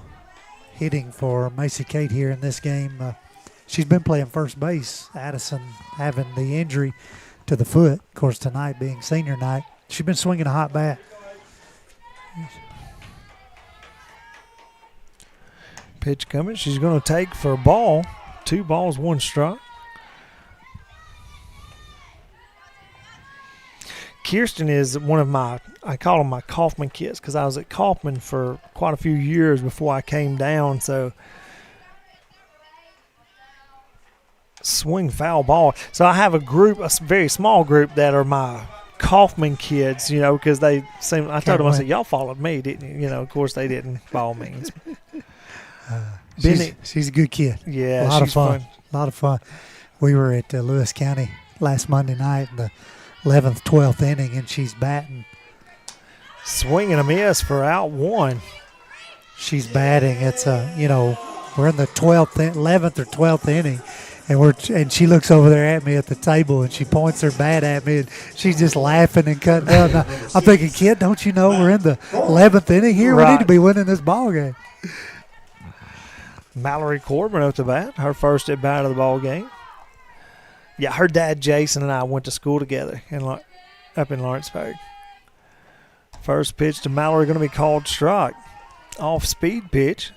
hitting for Macy Kate here in this game. She's been playing first base. Addison having the injury to the foot. Of course, tonight being senior night, she's been swinging a hot bat. Pitch coming. She's going to take for a ball. 2 balls, 1 strike. Kirsten is one of I call them my Kaufman kids because I was at Kaufman for quite a few years before I came down. So, swing foul ball. So, I have a very small group that are my Kaufman kids, because they seem, I told them, I said, y'all followed me, didn't you? Of course they didn't, by all means. She's a good kid. Yeah, a lot she's of fun. A lot of fun. We were at Lewis County last Monday night in the 11th, 12th inning, and she's batting. Swing and a miss for out 1. She's batting. It's we're in the 11th or 12th inning, and she looks over there at me at the table, and she points her bat at me, and she's just laughing and cutting up. I'm thinking, kid, don't you know we're in the 11th inning here? Right. We need to be winning this ball game. Mallory Corbin up to bat, her first at bat of the ball game. Yeah, her dad Jason and I went to school together up in Lawrenceburg. First pitch to Mallory going to be called strike. Off speed pitch.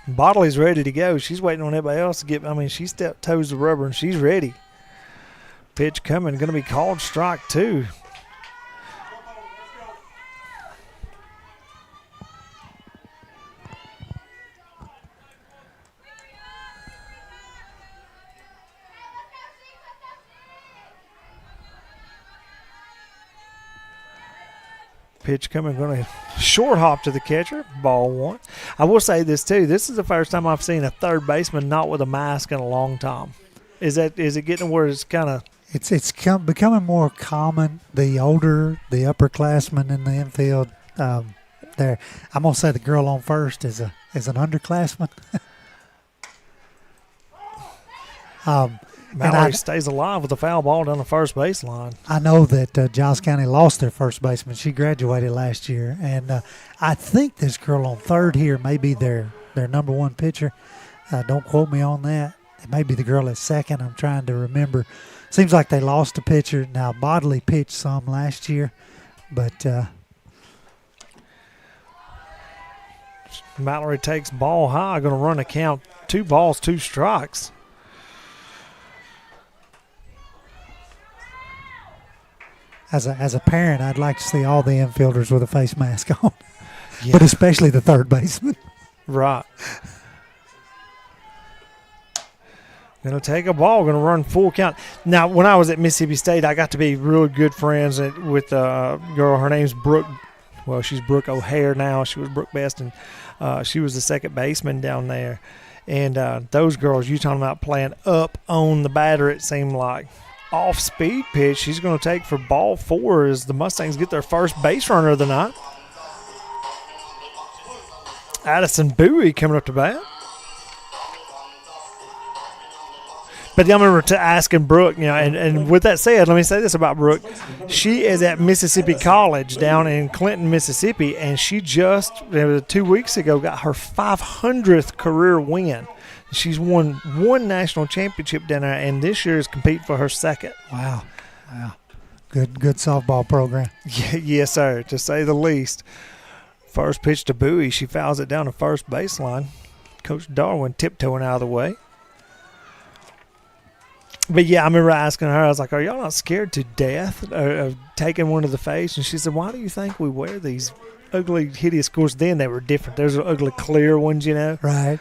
Bodley's ready to go. She's waiting on everybody else to get. She stepped toes the rubber and she's ready. Pitch coming, going to be called strike 2. Pitch coming, going to short hop to the catcher. Ball 1. I will say this too. This is the first time I've seen a third baseman not with a mask in a long time. Is it getting where it's kind of? It's becoming more common. The upperclassmen in the infield, I'm gonna say the girl on first is an underclassman. Mallory stays alive with a foul ball down the first baseline. I know that Giles County lost their first baseman. She graduated last year, and I think this girl on third here may be their number 1 pitcher. Don't quote me on that. It may be the girl at second. I'm trying to remember. Seems like they lost a pitcher. Now, Bodley pitched some last year, but Mallory takes ball high, going to run a count. 2 balls, 2 strikes. As a parent, I'd like to see all the infielders with a face mask on, yeah. But especially the third baseman. Right. Going to take a ball, going to run full count. Now, when I was at Mississippi State, I got to be really good friends with a girl. Her name's Brooke. Well, she's Brooke O'Hare now. She was Brooke Best, and she was the second baseman down there. And those girls, you talking about playing up on the batter, it seemed like. Off-speed pitch she's going to take for ball 4 as the Mustangs get their first base runner of the night. Addison Bowie coming up to bat. But I remember asking Brooke, and with that said, let me say this about Brooke. She is at Mississippi College down in Clinton, Mississippi, and she just 2 weeks ago got her 500th career win. She's won 1 national championship down there, and this year is competing for her 2nd. Wow. Good softball program. Yeah, yes, sir, to say the least. First pitch to Bowie. She fouls it down the first baseline. Coach Darwin tiptoeing out of the way. But, yeah, I remember asking her, I was like, are y'all not scared to death of taking one to the face? And she said, why do you think we wear these ugly, hideous? Of course, then they were different. There's ugly, clear ones, Right.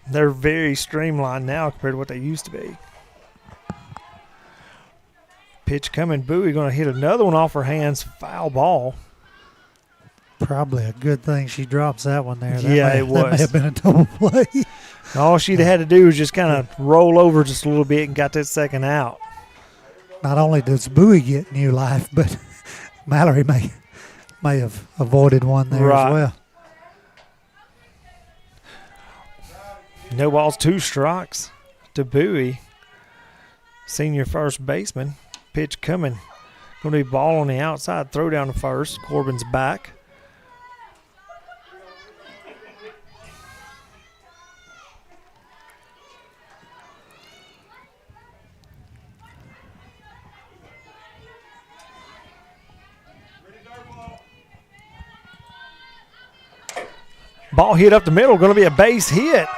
They're very streamlined now compared to what they used to be. Pitch coming. Bowie going to hit another one off her hands. Foul ball. Probably a good thing she drops that one there. It was. That may have been a double play. All she'd had to do was just kind of roll over just a little bit and got that second out. Not only does Bowie get new life, but Mallory may have avoided one there as well. No balls, 2 strikes to Bowie. senior first baseman. Pitch coming. Going to be ball on the outside. Throw down to first. Corbin's back. Ball hit up the middle. Going to be a base hit.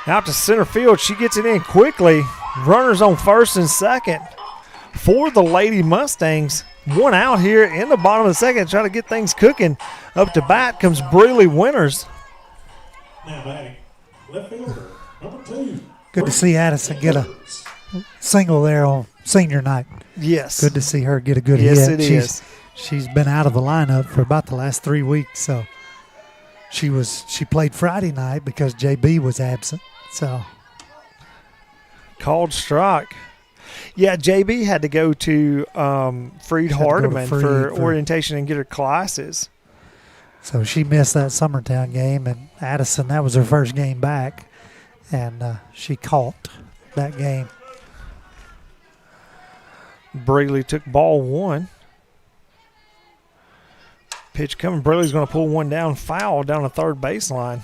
Out to center field. She gets it in quickly. Runners on first and second for the Lady Mustangs. One out here in the bottom of the second, trying to get things cooking. Up to bat comes Breeley Winters. Now batting, left fielder, number 2. Good to see Addison get a single there on senior night. Yes. Good to see her get a good hit. Yes, it is. She's been out of the lineup for about the last 3 weeks, so she played Friday night because JB was absent. So called strike. Yeah, JB had to go to Freed Hardeman for orientation and get her classes. So she missed that Summertown game, and Addison, that was her first game back, and she caught that game. Breeley took ball 1. Pitch coming. Breeley's going to pull one down, foul down the third baseline.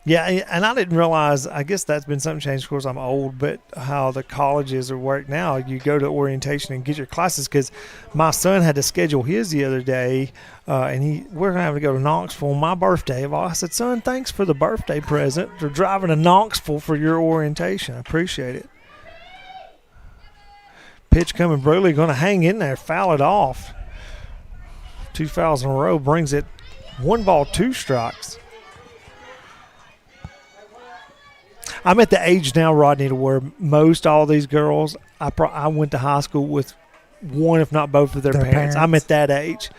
Yeah, and I didn't realize, I guess that's been something changed. Of course, I'm old, but how the colleges are work now. You go to orientation and get your classes, because my son had to schedule his the other day, and we're going to have to go to Knoxville on my birthday. I said, son, thanks for the birthday present for driving to Knoxville for your orientation. I appreciate it. Pitch coming. Breeley going to hang in there, foul it off. 2 fouls in a row brings it 1 ball, 2 strikes. I'm at the age now, Rodney, to where most all these girls, I went to high school with one, if not both, of their parents. I'm at that age.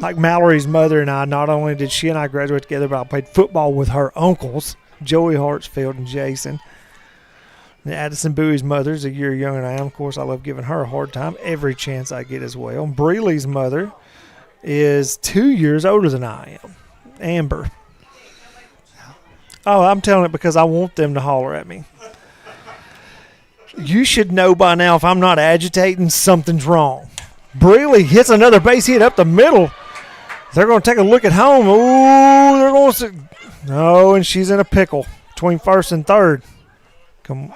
Like Mallory's mother and I, not only did she and I graduate together, but I played football with her uncles, Joey Hartsfield and Jason. And Addison Bowie's mother's a year younger than I am. Of course, I love giving her a hard time every chance I get as well. Breeley's mother is 2 years older than I am, Amber. Oh, I'm telling it because I want them to holler at me. You should know by now, if I'm not agitating, something's wrong. Breeley hits another base hit up the middle. They're going to take a look at home. Ooh, they're going to... No, and she's in a pickle between first and third. Come on.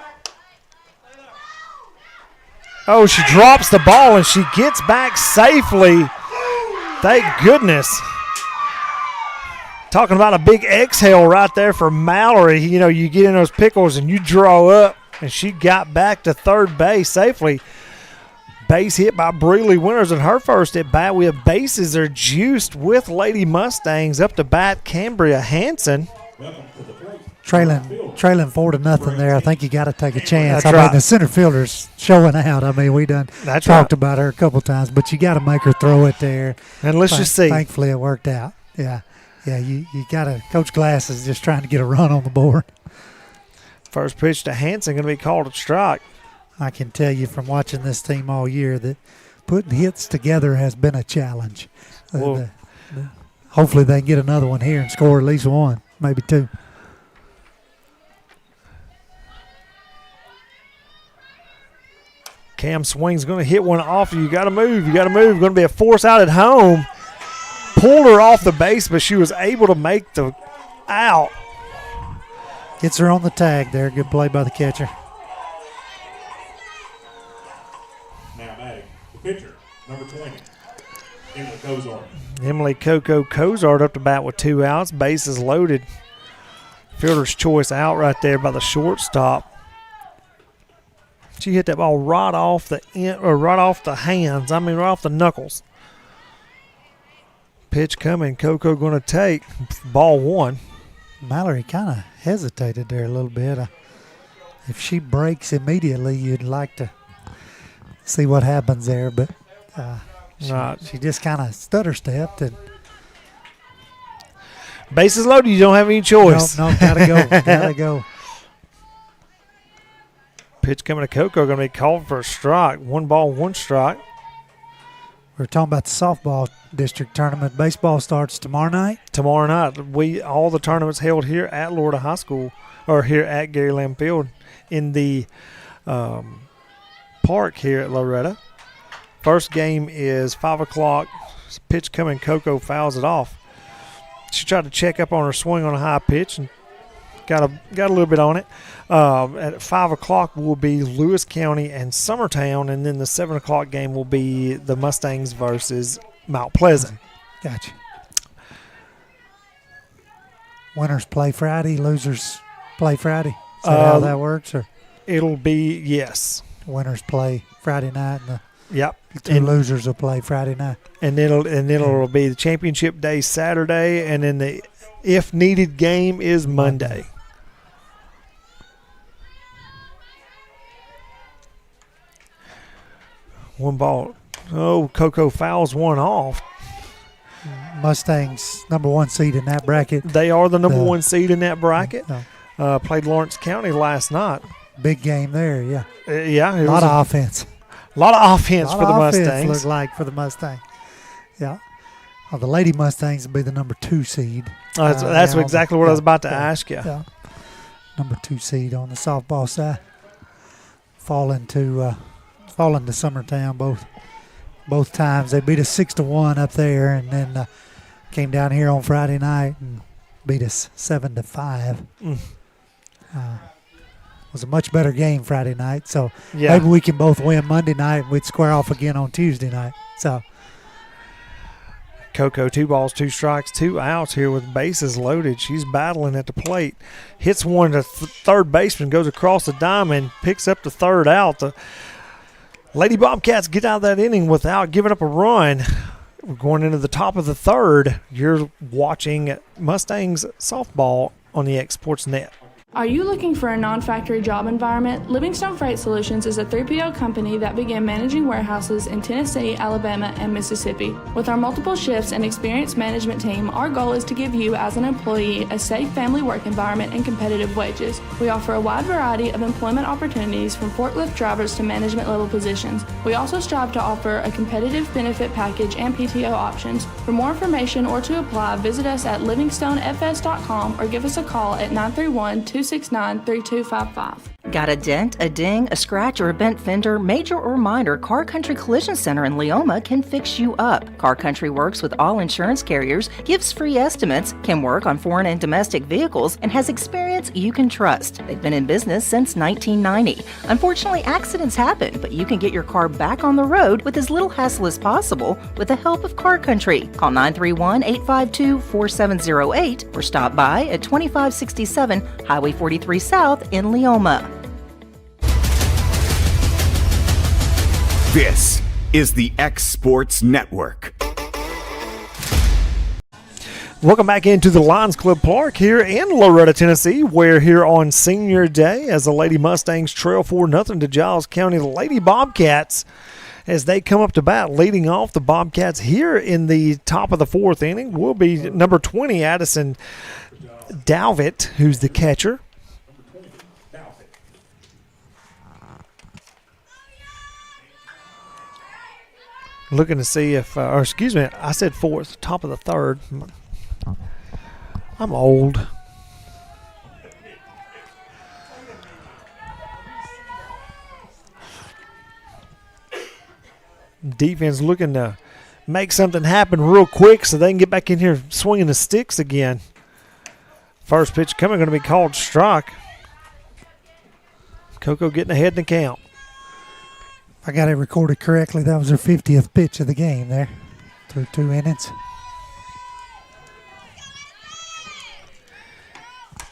Oh, she drops the ball, and she gets back safely. Thank goodness. Talking about a big exhale right there for Mallory. You know, you get in those pickles and you draw up, and she got back to third base safely. Base hit by Breeley Winters in her first at bat. We have bases are juiced with Lady Mustangs. Up to bat, Cambria Hansen. Trailing 4-0 there. I think you got to take a chance. That's I right. mean, the center fielder's showing out. I mean, we done talked about her a couple times, but you got to make her throw it there. And let's just see. Thankfully, it worked out. Yeah. Yeah, you got to – Coach Glass is just trying to get a run on the board. First pitch to Hansen going to be called a strike. I can tell you from watching this team all year that putting hits together has been a challenge. Hopefully they can get another one here and score at least 1, maybe 2. Cam Swing's going to hit one off. You got to move. You got to move. Going to be a force out at home. Pulled her off the base, but she was able to make the out. Gets her on the tag there. Good play by the catcher. Now batting, the pitcher, number 20, Emily Cozart. Emily Coco Cozart up to bat with 2 outs. Bases loaded. Fielder's choice out right there by the shortstop. She hit that ball right off the hands. I mean, right off the knuckles. Pitch coming. Coco going to take ball 1. Mallory kind of hesitated there a little bit. If she breaks immediately, you'd like to see what happens there, but she just kind of stutter stepped and. Bases loaded. You don't have any choice. No, gotta go. Gotta go. Pitch coming to Coco, going to be called for a strike. 1 ball, 1 strike. We're talking about the softball district tournament. Baseball starts tomorrow night. Tomorrow night. All the tournaments held here at Loretto High School, or here at Gary Lamb Field in the Park here at Loretto. First game is 5 o'clock. Pitch coming, Coco fouls it off. She tried to check up on her swing on a high pitch and got a little bit on it. At 5 o'clock will be Lewis County and Summertown, and then the 7 o'clock game will be the Mustangs versus Mount Pleasant. Gotcha. Winners play Friday, losers play Friday. Is that how that works? Or it'll be, yes. Winners play Friday night, and the two losers will play Friday night. And it'll be the championship day Saturday, and then the if needed game is Monday. One ball. Oh, Coco fouls one off. Mustangs number 1 seed in that bracket. They are the number 1 seed in that bracket. Played Lawrence County last night. Big game there, yeah. Yeah. A lot of offense. A lot of offense for the Mustangs. Looked like for the Mustangs. Yeah. The Lady Mustangs will be the number 2 seed. That's exactly what I was about to ask you. Yeah. Number 2 seed on the softball side. Falling to Summertown both times. They beat us 6-1 up there, and then came down here on Friday night and beat us 7-5. Was a much better game Friday night, so maybe we can both win Monday night and we'd square off again on Tuesday night. So Coco, 2 balls, 2 strikes, 2 outs here with bases loaded. She's battling at the plate. Hits one to third baseman, goes across the diamond, picks up the third out. The Lady Bobcats get out of that inning without giving up a run. We're going into the top of the third. You're watching Mustangs softball on the X Sports Net. Are you looking for a non-factory job environment? Livingstone Freight Solutions is a 3PL company that began managing warehouses in Tennessee, Alabama, and Mississippi. With our multiple shifts and experienced management team, our goal is to give you, as an employee, a safe family work environment and competitive wages. We offer a wide variety of employment opportunities from forklift drivers to management level positions. We also strive to offer a competitive benefit package and PTO options. For more information or to apply, visit us at livingstonefs.com or give us a call at 931-269-3255. Got a dent, a ding, a scratch, or a bent fender? Major or minor, Car Country Collision Center in Leoma can fix you up. Car Country works with all insurance carriers, gives free estimates, can work on foreign and domestic vehicles, and has experience you can trust. They've been in business since 1990. Unfortunately, accidents happen, but you can get your car back on the road with as little hassle as possible with the help of Car Country. Call 931-852-4708 or stop by at 2567 Highway 43 South in Leoma. This is the X Sports Network. Welcome back into the Lions Club Park here in Loretto, Tennessee. We're here on Senior Day as the Lady Mustangs trail 4-0 to Giles County Lady Bobcats as they come up to bat. Leading off the Bobcats here in the top of the 4th inning will be number 20, Addison Dalvitt, who's the catcher. Looking to see if, I said 4th, top of the 3rd. I'm old. Defense looking to make something happen real quick so they can get back in here swinging the sticks again. First pitch coming, going to be called strike. Coco getting ahead in the count. I got it recorded correctly. That was her 50th pitch of the game there through 2 innings.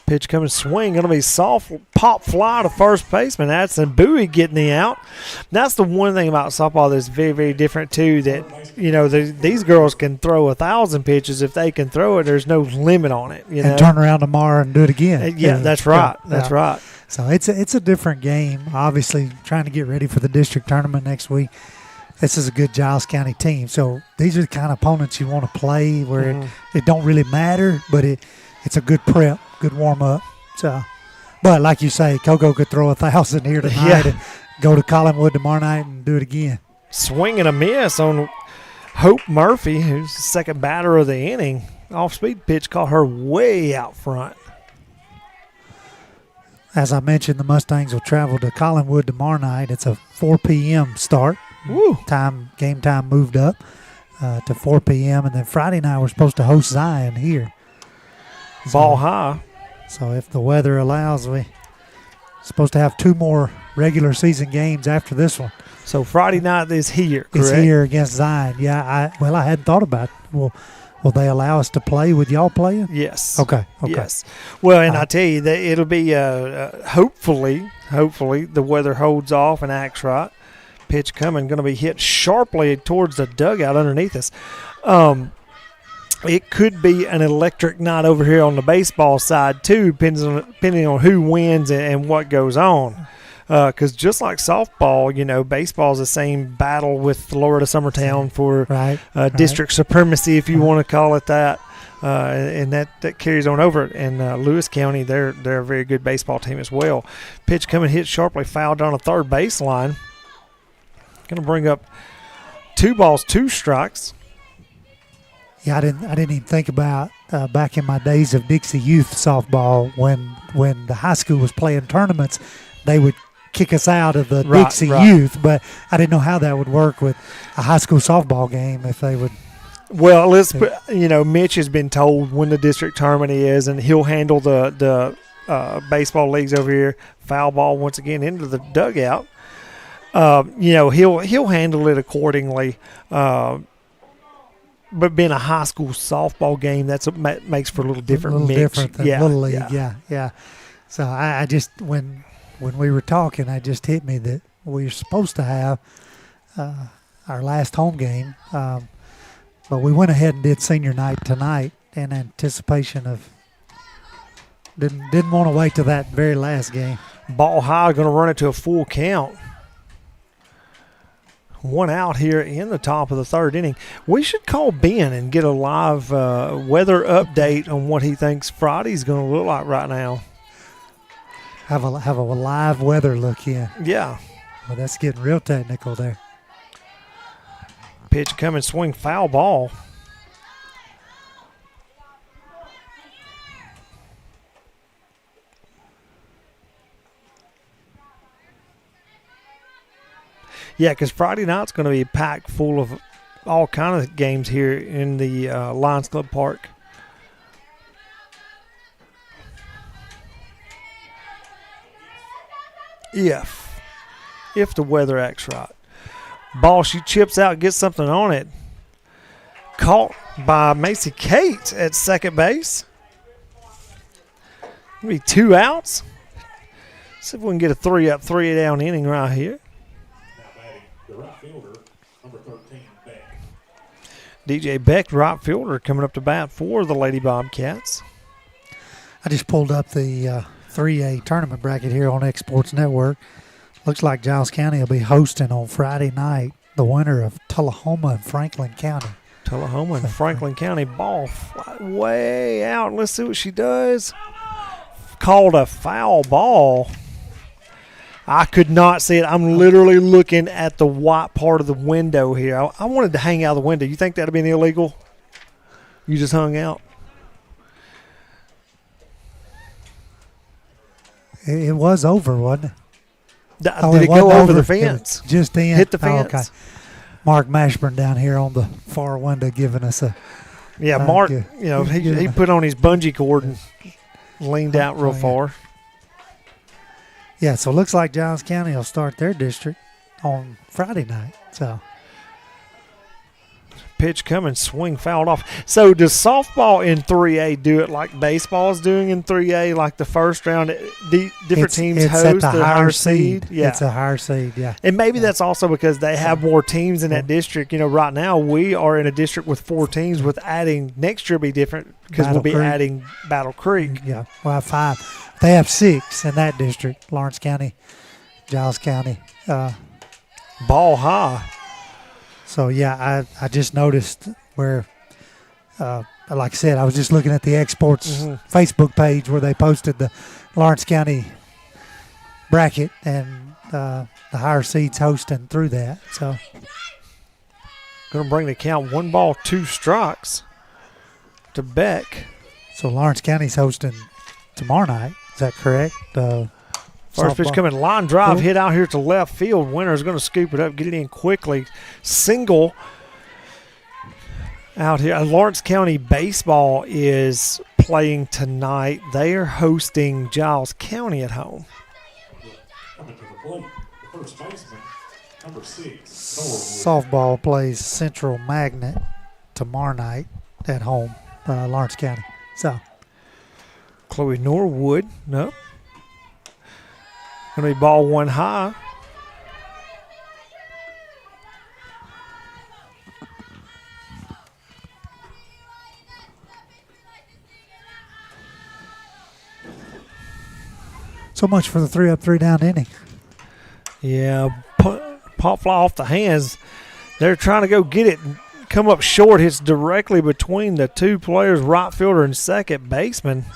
Pitch coming, swing, going to be soft pop fly to first baseman. Addison Bowie getting the out. That's the one thing about softball that's very, very different too. That these girls can throw 1,000 pitches if they can throw it. There's no limit on it. And turn around tomorrow and do it again. Yeah, that's right. That's right. So it's a different game. Obviously, trying to get ready for the district tournament next week. This is a good Giles County team. So these are the kind of opponents you want to play where it don't really matter, but it's a good prep, good warm up. So, but like you say, Coco could throw 1,000 here tonight and go to Collinwood tomorrow night and do it again. Swing and a miss on Hope Murphy, who's the second batter of the inning. Off-speed pitch caught her way out front. As I mentioned, the Mustangs will travel to Collinwood tomorrow night. It's a 4 p.m. start. Woo. Game time moved up to 4 p.m. And then Friday night we're supposed to host Zion here. Ball high. So if the weather allows, we're supposed to have 2 more regular season games after this one. So Friday night is here, correct? It's here against Zion. Yeah, I hadn't thought about it. Will they allow us to play with y'all playing? Yes. Okay. Yes. Well, and I tell you that it'll be hopefully the weather holds off and acts right. Pitch coming, going to be hit sharply towards the dugout underneath us. It could be an electric night over here on the baseball side too, depending on who wins and what goes on. Because just like softball, baseball is the same battle with Loretto Summertown for district supremacy, if you want to call it that. And that carries on over it. And Lewis County, they're a very good baseball team as well. Pitch coming, hit sharply, fouled on a third baseline. Going to bring up 2 balls, 2 strikes. Yeah, I didn't even think about back in my days of Dixie Youth softball when the high school was playing tournaments, they would kick us out of the Dixie Youth, but I didn't know how that would work with a high school softball game if they would. Well, Mitch has been told when the district tournament is, and he'll handle the baseball leagues over here. Foul ball once again into the dugout. He'll handle it accordingly. But being a high school softball game, makes for a little different. A little mix. different than Little League. Yeah. So I just when we were talking, it just hit me that we were supposed to have our last home game, but we went ahead and did senior night tonight in anticipation of didn't want to wait till that very last game. Ball high, going to run it to a full count. 1 out here in the top of the 3rd inning. We should call Ben and get a live weather update on what he thinks Friday's going to look like right now. Have a live weather look in. Yeah. Well, that's getting real technical there. Pitch coming, swing, foul ball. Yeah, because Friday night's going to be packed full of all kind of games here in the Lions Club Park. If the weather acts right. Ball, she chips out, gets something on it. Caught by Macy Kate at second base. It'll be 2 outs. See if we can get a 3-up, 3-down inning right here. The right fielder, number 13, Beck. DJ Beck, right fielder, coming up to bat for the Lady Bobcats. I just pulled up the 3A tournament bracket here on Exports Network. Looks like Giles County will be hosting on Friday night the winner of Tullahoma and Franklin County. Tullahoma and Franklin County. Ball fly way out. Let's see what she does. Called a foul ball. I could not see it. I'm literally looking at the white part of the window here. I wanted to hang out the window. You think that would have been illegal? You just hung out? It was over, wasn't it? Did it go over the fence? Just in. Hit the fence. Okay. Mark Mashburn down here on the far window giving us a. Yeah, Mark, he put on his bungee cord and leaned out real far. Yeah, so it looks like Giles County will start their district on Friday night. So pitch coming, swing fouled off. So does softball in 3A do it like baseball is doing in 3A, like the first round? Different teams host at the higher seed. Yeah, it's a higher seed. Yeah, and maybe that's also because they have more teams in that district. Right now we are in a district with 4 teams. With adding next year, will be different because we'll be adding Battle Creek. Yeah, we'll have 5. They have 6 in that district: Lawrence County, Giles County. Ball high. So, yeah, I just noticed where, like I said, I was just looking at the Exports Facebook page where they posted the Lawrence County bracket and the higher seeds hosting through that. So, going to bring the count 1 ball, 2 strikes to Beck. So, Lawrence County's hosting tomorrow night. Is that correct? First pitch coming, line drive, hit out here to left field. Winner is going to scoop it up, get it in quickly. Single out here. Lawrence County Baseball is playing tonight. They are hosting Giles County at home. Coming to the plate, the first baseman, number 6. Softball plays Central Magnet tomorrow night at home, Lawrence County. So, Chloe Norwood, no. Going to be ball one high. So much for the 3-up, 3-down inning. Yeah, pop fly off the hands. They're trying to go get it and come up short. Hits directly between the two players, right fielder and second baseman.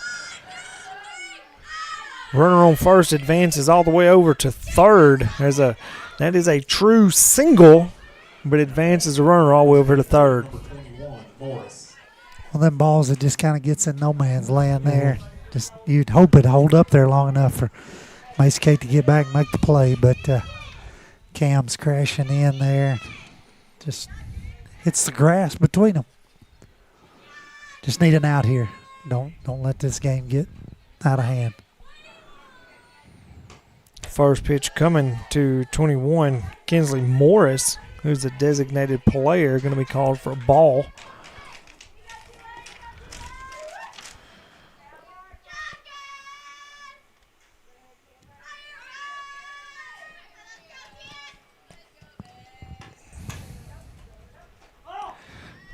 Runner on first advances all the way over to third. That is a true single, but advances the runner all the way over to third. Well, them balls, it just kind of gets in no man's land there. Just you'd hope it'd hold up there long enough for Mace Kate to get back and make the play, but Cam's crashing in there. Just hits the grass between them. Just need an out here. Don't let this game get out of hand. First pitch coming to 21, Kinsley Morris, who's a designated player, going to be called for a ball.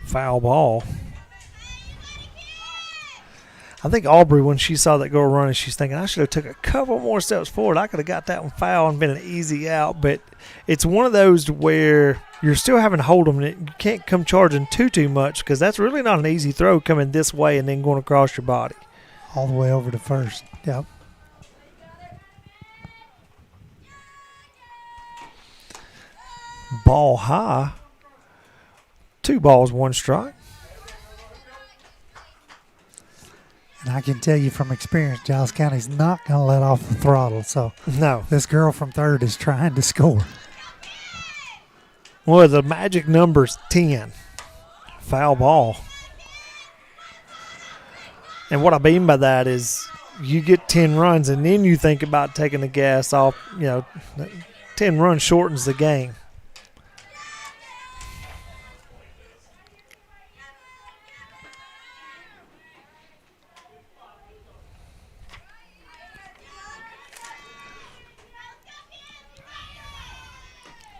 Foul ball. I think Aubrey, when she saw that girl running, she's thinking, I should have took a couple more steps forward. I could have got that one foul and been an easy out. But it's one of those where you're still having to hold them. And you can't come charging too much because that's really not an easy throw coming this way and then going across your body. All the way over to first. Yep. Ball high. 2 balls, 1 strike. And I can tell you from experience, Giles County's not going to let off the throttle. So no, this girl from third is trying to score. Well, the magic number's 10. Foul ball. And what I mean by that is you get 10 runs and then you think about taking the gas off. 10 runs shortens the game.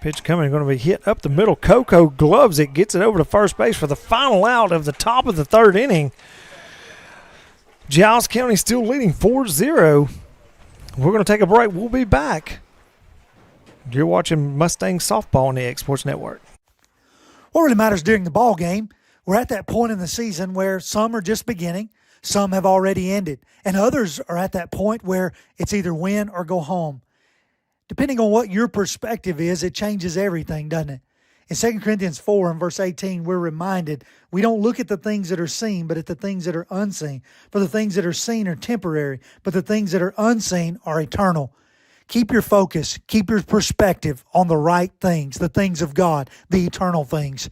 Pitch coming, going to be hit up the middle. Coco gloves it, gets it over to first base for the final out of the top of the third inning. Giles County still leading 4-0. We're going to take a break. We'll be back. You're watching Mustang Softball on the X Sports Network. What really matters during the ball game, we're at that point in the season where some are just beginning, some have already ended, and others are at that point where it's either win or go home. Depending on what your perspective is, it changes everything, doesn't it? In 2 Corinthians 4 and verse 18, we're reminded we don't look at the things that are seen, but at the things that are unseen. For the things that are seen are temporary, but the things that are unseen are eternal. Keep your focus, keep your perspective on the right things, the things of God, the eternal things.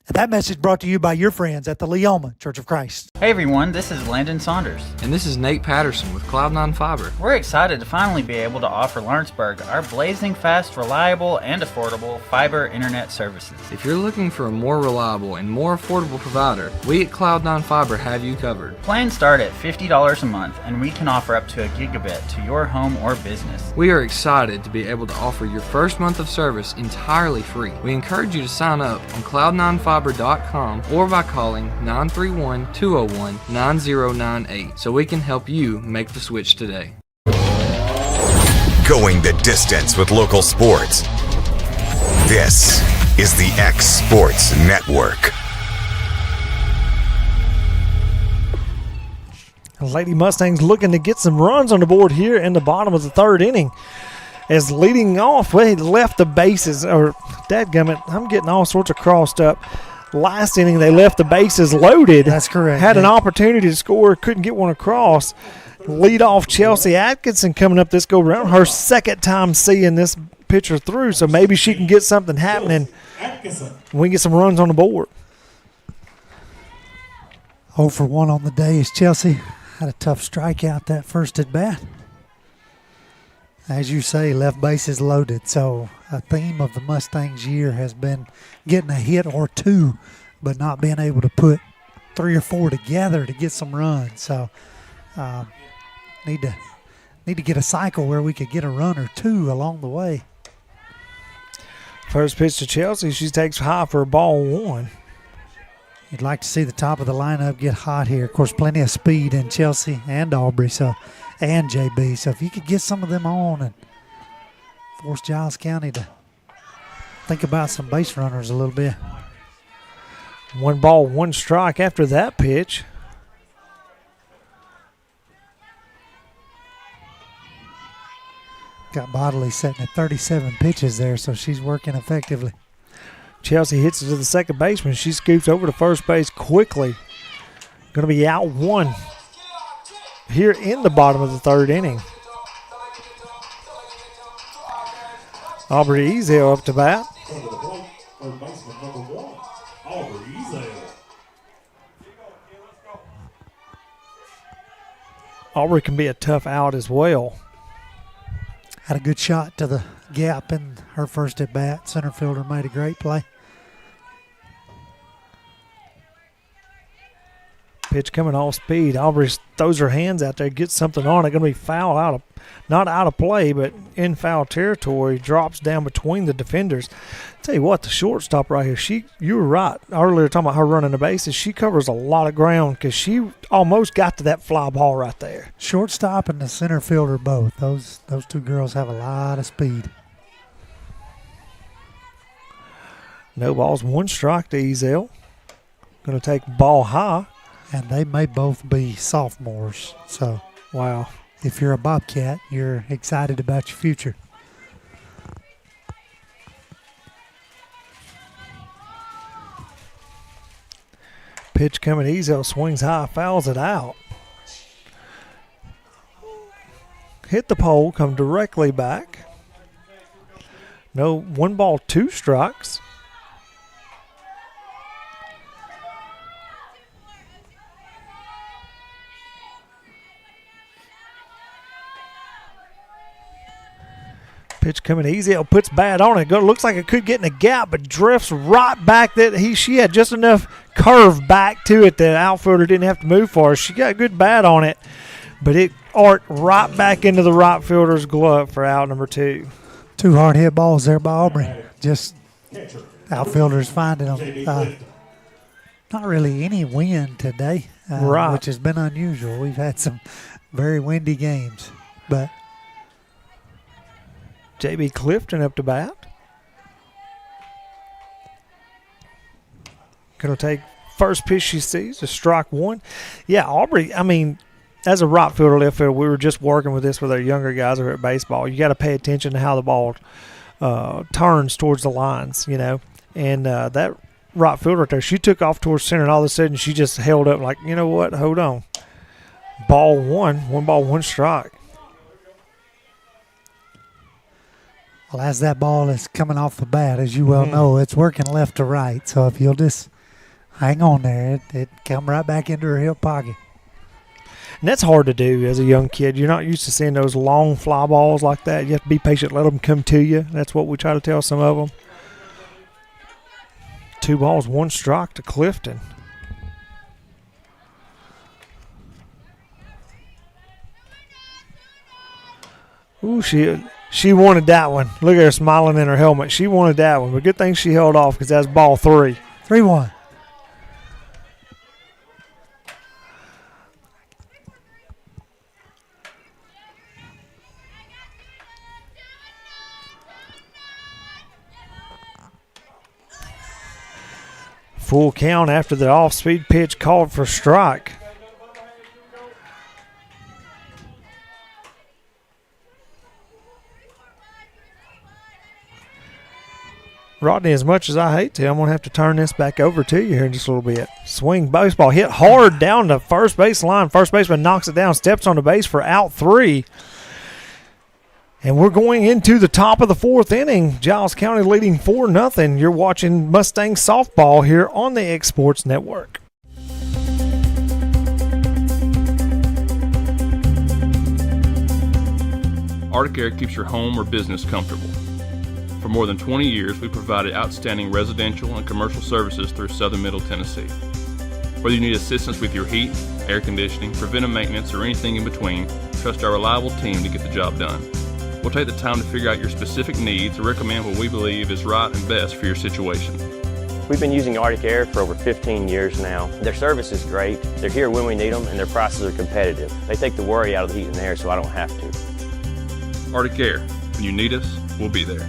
And that message brought to you by your friends at the Leoma Church of Christ. Hey everyone, this is Landon Saunders. And this is Nate Patterson with Cloud9 Fiber. We're excited to finally be able to offer Lawrenceburg our blazing fast, reliable, and affordable fiber internet services. If you're looking for a more reliable and more affordable provider, we at Cloud9 Fiber have you covered. Plans start at $50 a month, and we can offer up to a gigabit to your home or business. We are excited to be able to offer your first month of service entirely free. We encourage you to sign up on Cloud9Fiber.com or by calling 931-201-9098 so we can help you make the switch today. Going the distance with local sports. This is the X Sports Network. Lady Mustangs looking to get some runs on the board here in the bottom of the third inning. As leading off, they left the bases, or dadgummit, I'm getting all sorts of crossed up. Last inning, they left the bases loaded. That's correct. Had an opportunity to score, couldn't get one across. lead off Chelsea Atkinson coming up this go round. Her second time seeing this pitcher through, so maybe she can get something happening. We can get some runs on the board. 0 for 1 on the day as Chelsea had a tough strikeout that first at bat. As you say, left base is loaded, so a theme of the Mustangs year has been getting a hit or two, but not being able to put 3 or 4 together to get some runs. So need to get a cycle where we could get a run or two along the way. First pitch to Chelsea, she takes high for a ball 1. You'd like to see the top of the lineup get hot here. Of course, plenty of speed in Chelsea and Aubrey, and JB. So if you could get some of them on and force Giles County to think about some base runners a little bit. 1 ball, 1 strike after that pitch. Got Bodley setting at 37 pitches there, so she's working effectively. Chelsea hits it to the second baseman. She scoops over to first base quickly. Going to be out 1 here in the bottom of the 3rd inning. Aubrey Ezel up to bat. Aubrey can be a tough out as well. Had a good shot to the gap in her first at bat. Center fielder made a great play. Pitch coming off speed. Aubrey throws her hands out there, gets something on it. Going to be foul not out of play, but in foul territory. Drops down between the defenders. Tell you what, the shortstop right here, you were right earlier talking about her running the bases. She covers a lot of ground because she almost got to that fly ball right there. Shortstop and the center fielder both. Those two girls have a lot of speed. No balls, 1 strike to Ezel. Going to take ball high. And they may both be sophomores. So, wow. If you're a Bobcat, you're excited about your future. Pitch coming, Ezel swings high, fouls it out. Hit the pole, come directly back. No, 1 ball, 2 strikes. Pitch coming easy. It puts bad on it. Looks like it could get in a gap, but drifts right back. She had just enough curve back to it that outfielder didn't have to move for her. She got a good bat on it, but it arced right back into the right fielder's glove for out number 2. 2 hard hit balls there by Aubrey. Just outfielders finding them. Not really any wind today, right, which has been unusual. We've had some very windy games, but JB Clifton up to bat. Going to take first pitch she sees, a strike 1. Yeah, Aubrey, as a right fielder, left fielder, we were just working with this with our younger guys over at baseball. You got to pay attention to how the ball turns towards the lines, And that right fielder right there, she took off towards center, and all of a sudden she just held up like, you know what, hold on. Ball 1, 1 ball, 1 strike. Well, as that ball is coming off the bat, as you well know, it's working left to right. So if you'll just hang on there, it come right back into her hip pocket. And that's hard to do as a young kid. You're not used to seeing those long fly balls like that. You have to be patient, let them come to you. That's what we try to tell some of them. 2 balls, 1 strike to Clifton. Ooh, she wanted that one. Look at her smiling in her helmet. She wanted that one, but good thing she held off because that's ball 3. 3-1. Full count after the off-speed pitch called for strike. Rodney, as much as I hate to, I'm going to have to turn this back over to you here in just a little bit. Swing baseball hit hard down the first base line. First baseman knocks it down, steps on the base for out 3. And we're going into the top of the 4th inning. Giles County leading 4-0. You're watching Mustang softball here on the X Sports Network. Arctic Air keeps your home or business comfortable. For more than 20 years, we've provided outstanding residential and commercial services through Southern Middle Tennessee. Whether you need assistance with your heat, air conditioning, preventive maintenance, or anything in between, trust our reliable team to get the job done. We'll take the time to figure out your specific needs and recommend what we believe is right and best for your situation. We've been using Arctic Air for over 15 years now. Their service is great, they're here when we need them, and their prices are competitive. They take the worry out of the heat and air so I don't have to. Arctic Air, when you need us, we'll be there.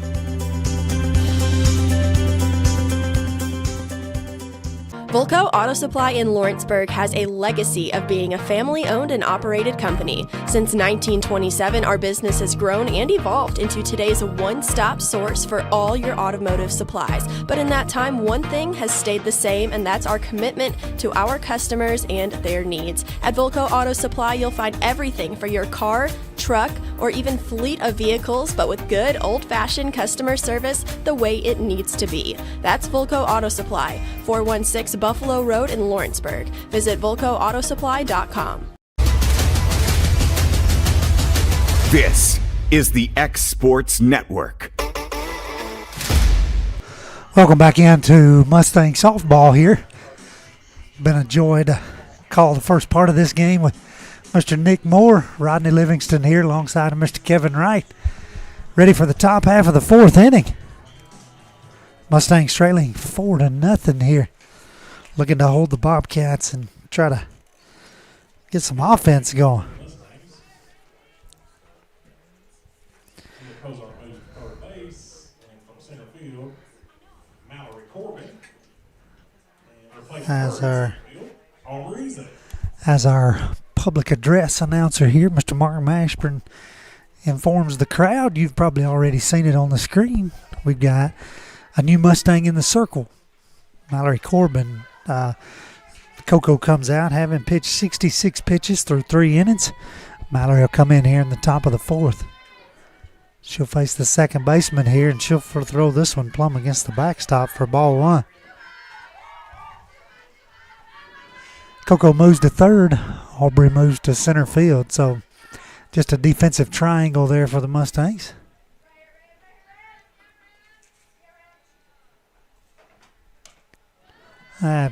Volco Auto Supply in Lawrenceburg has a legacy of being a family-owned and operated company. Since 1927, our business has grown and evolved into today's one-stop source for all your automotive supplies. But in that time, one thing has stayed the same, and that's our commitment to our customers and their needs. At Volco Auto Supply, you'll find everything for your car, truck, or even fleet of vehicles, but with good old-fashioned customer service the way it needs to be. That's Volco Auto Supply, 416 Buffalo Road in Lawrenceburg. Visit VolcoAutosupply.com. This is the X Sports Network. Welcome back into Mustang softball here. Been a joy to call the first part of this game with Mr. Nick Moore, Rodney Livingston here alongside of Mr. Kevin Wright. Ready for the top half of the 4th inning. Mustangs trailing 4-0 here. Looking to hold the Bobcats and try to get some offense going. As our public address announcer here, Mr. Mark Mashburn, informs the crowd, you've probably already seen it on the screen. We've got a new Mustang in the circle. Mallory Corbin. Coco comes out having pitched 66 pitches through 3 innings. Mallory will come in here in the top of the 4th. She'll face the second baseman here, and she'll throw this one plumb against the backstop for ball 1. Coco moves to third. Aubrey moves to center field. So just a defensive triangle there for the Mustangs.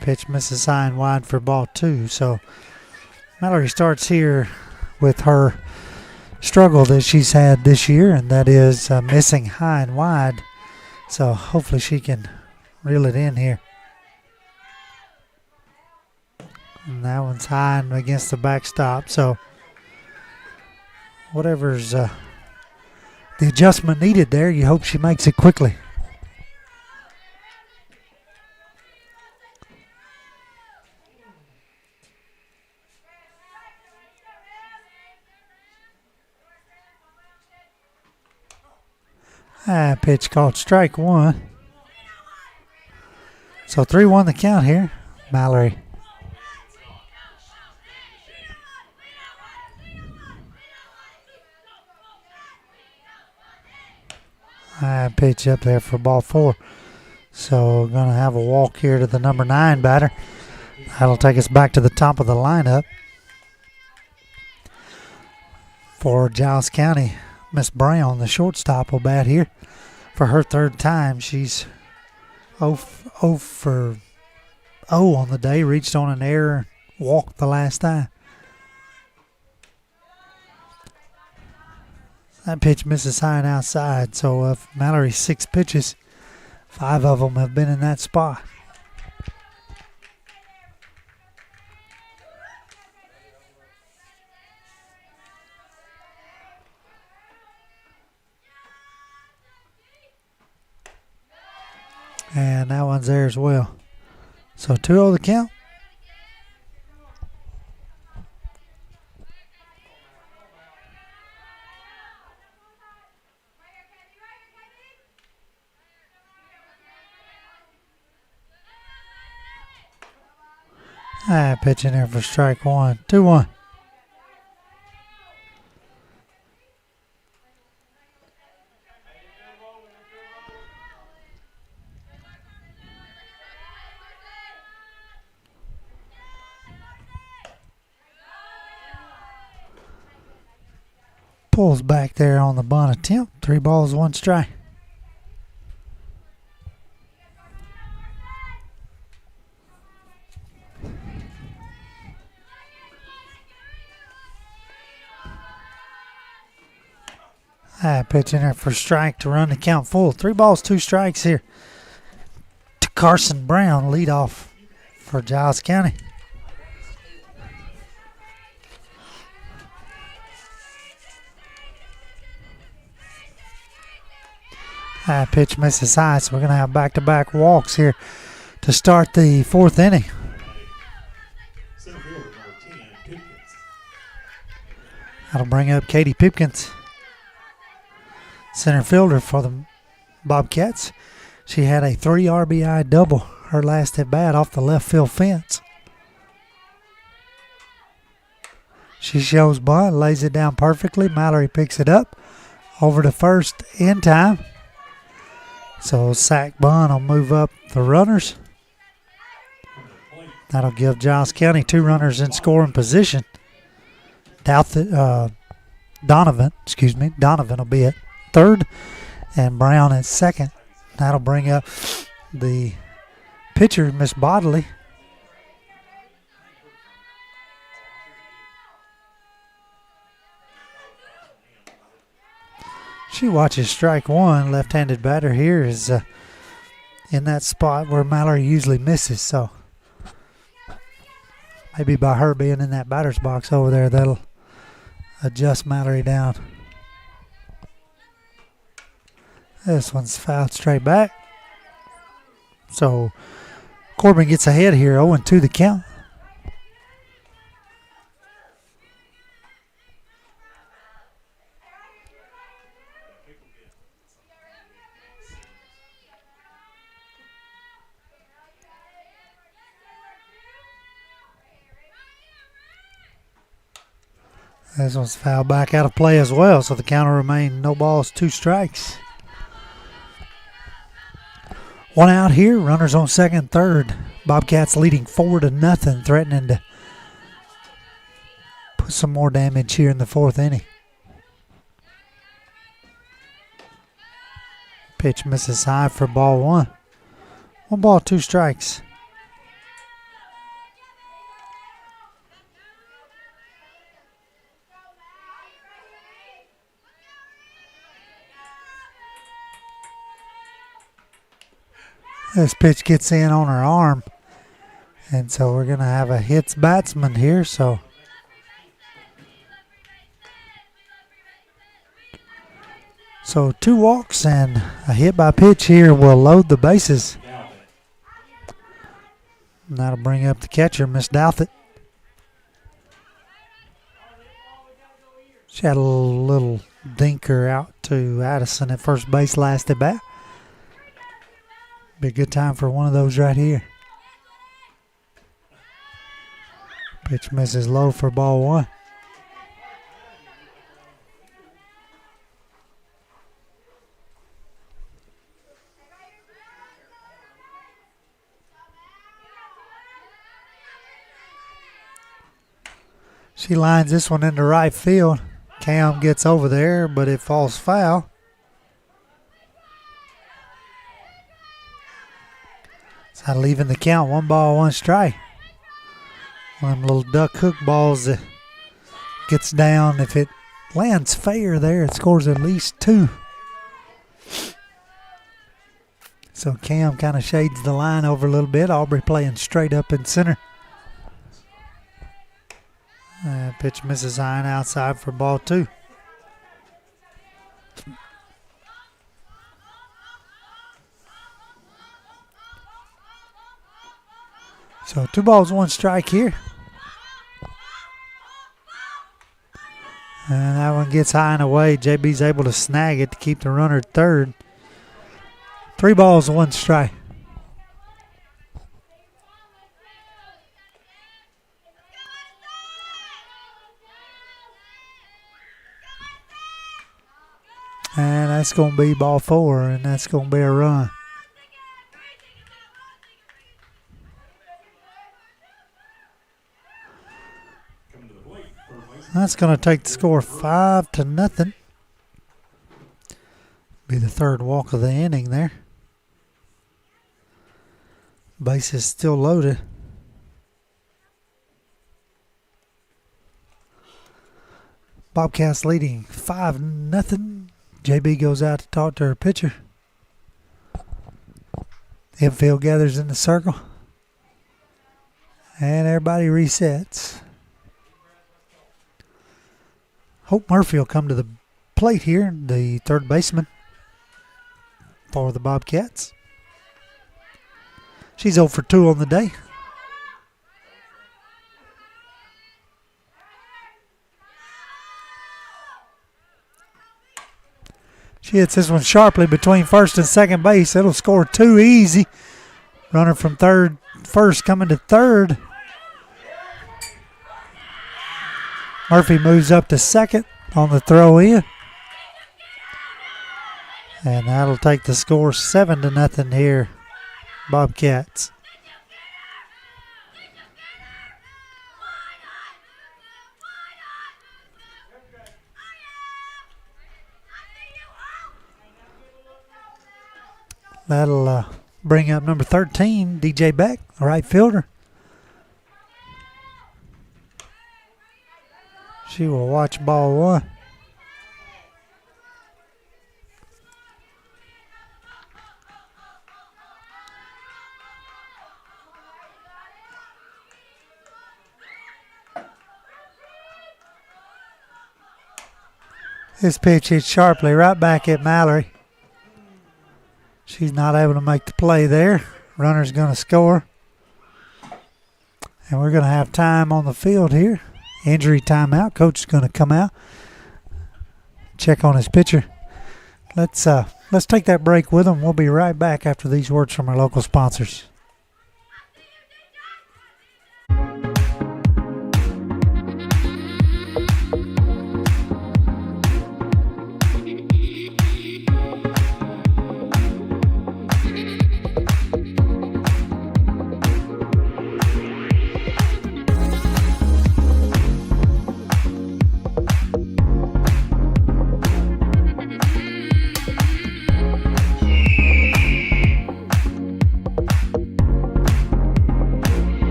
Pitch misses high and wide for ball 2. So Mallory starts here with her struggle that she's had this year, and that is missing high and wide. So hopefully she can reel it in here. And that one's high and against the backstop. So whatever's the adjustment needed there, you hope she makes it quickly. Pitch called strike 1. So 3-1 the count here. Mallory. Pitch up there for ball 4. So going to have a walk here to the number 9 batter. That'll take us back to the top of the lineup. For Giles County, Miss Brown, the shortstop, will bat here for her 3rd time. She's 0 for 0 on the day. Reached on an error, walked the last time. That pitch misses high and outside. So of Mallory's 6 pitches, 5 of them have been in that spot. And that one's there as well. So 2-0 the count. Pitch in there for strike one. 2-1. Pulls back there on the bunt attempt. 3 balls, 1 strike. Pitch in there for strike to run the count full. 3 balls, 2 strikes here to Carson Brown, lead off for Giles County. Pitch misses high, so we're going to have back-to-back walks here to start the 4th inning. That'll bring up Katie Pipkins, center fielder for the Bobcats. She had a 3 RBI double her last at bat off the left field fence. She shows bunt, lays it down perfectly. Mallory picks it up over to first in time. So sack bunt will move up the runners. That'll give Giles County 2 runners in scoring position. Donovan will be at third and Brown at second. That'll bring up the pitcher, Miss Bodley. She watches strike one. Left-handed batter here is in that spot where Mallory usually misses. So maybe by her being in that batter's box over there, that'll adjust Mallory down. This one's fouled straight back. So Corbin gets ahead here, 0-2 the count. This one's fouled back out of play as well, so the count will remain no balls, 2 strikes. 1 out here, runners on second, third. Bobcats leading 4-0, threatening to put some more damage here in the 4th inning. Pitch misses high for ball 1. 1 ball, 2 strikes. This pitch gets in on her arm, and so we're going to have a hits batsman here. So So 2 walks and a hit by pitch here will load the bases. And that'll bring up the catcher, Miss Douthit. She had a little dinker out to Addison at first base last at bat. Be a good time for one of those right here. Pitch misses low for ball 1. She lines this one into right field. Cam gets over there, but it falls foul. So leaving the count, 1 ball, 1 strike. One of them little duck hook balls that gets down. If it lands fair there, it scores at least 2. So Cam kind of shades the line over a little bit. Aubrey playing straight up in center. Pitch misses high and outside for ball 2. So 2 balls, 1 strike here. And that one gets high and away. JB's able to snag it to keep the runner at third. 3 balls, 1 strike. that's going to be ball 4, and that's going to be a run. That's going to take the score 5-0. Be the third walk of the inning there. Base is still loaded. Bobcats leading 5-0. JB goes out to talk to her pitcher. Infield gathers in the circle. And everybody resets. Hope Murphy will come to the plate here, the third baseman for the Bobcats. She's 0 for 2 on the day. She hits this one sharply between first and second base. It'll score 2 easy. Runner from first coming to third. Murphy moves up to second on the throw in. And that'll take the score 7-0 here, Bobcats. That'll bring up number 13, DJ Beck, a right fielder. She will watch ball 1. This pitch hits sharply right back at Mallory. She's not able to make the play there. Runner's going to score. And we're going to have time on the field here. Injury timeout. Coach is going to come out, check on his pitcher. Let's take that break with them. We'll be right back after these words from our local sponsors.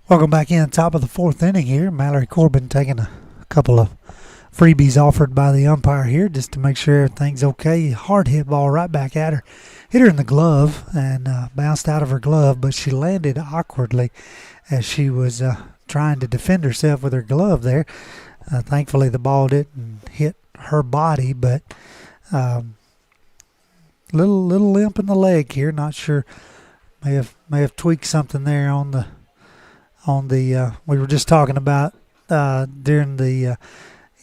Welcome back in, top of the 4th inning here. Mallory Corbin taking a couple of freebies offered by the umpire here just to make sure everything's okay. Hard hit ball right back at her. Hit her in the glove and bounced out of her glove, but she landed awkwardly as she was trying to defend herself with her glove there. Thankfully, the ball didn't hit her body, but little limp in the leg here. Not sure. May have tweaked something there on the we were just talking about during the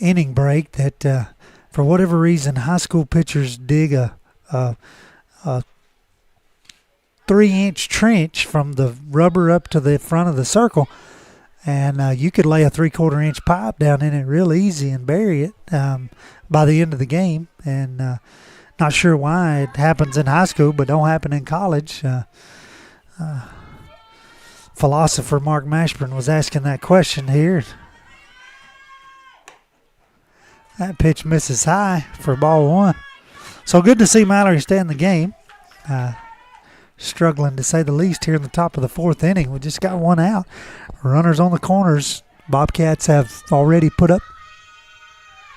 inning break that for whatever reason high school pitchers dig a 3-inch trench from the rubber up to the front of the circle, and you could lay a 3/4-inch pipe down in it real easy and bury it by the end of the game. And not sure why it happens in high school but don't happen in college. Philosopher Mark Mashburn was asking that question here. That pitch misses high for ball 1. So good to see Mallory stay in the game. Struggling to say the least here in the top of the 4th inning. We just got 1 out. Runners on the corners. Bobcats have already put up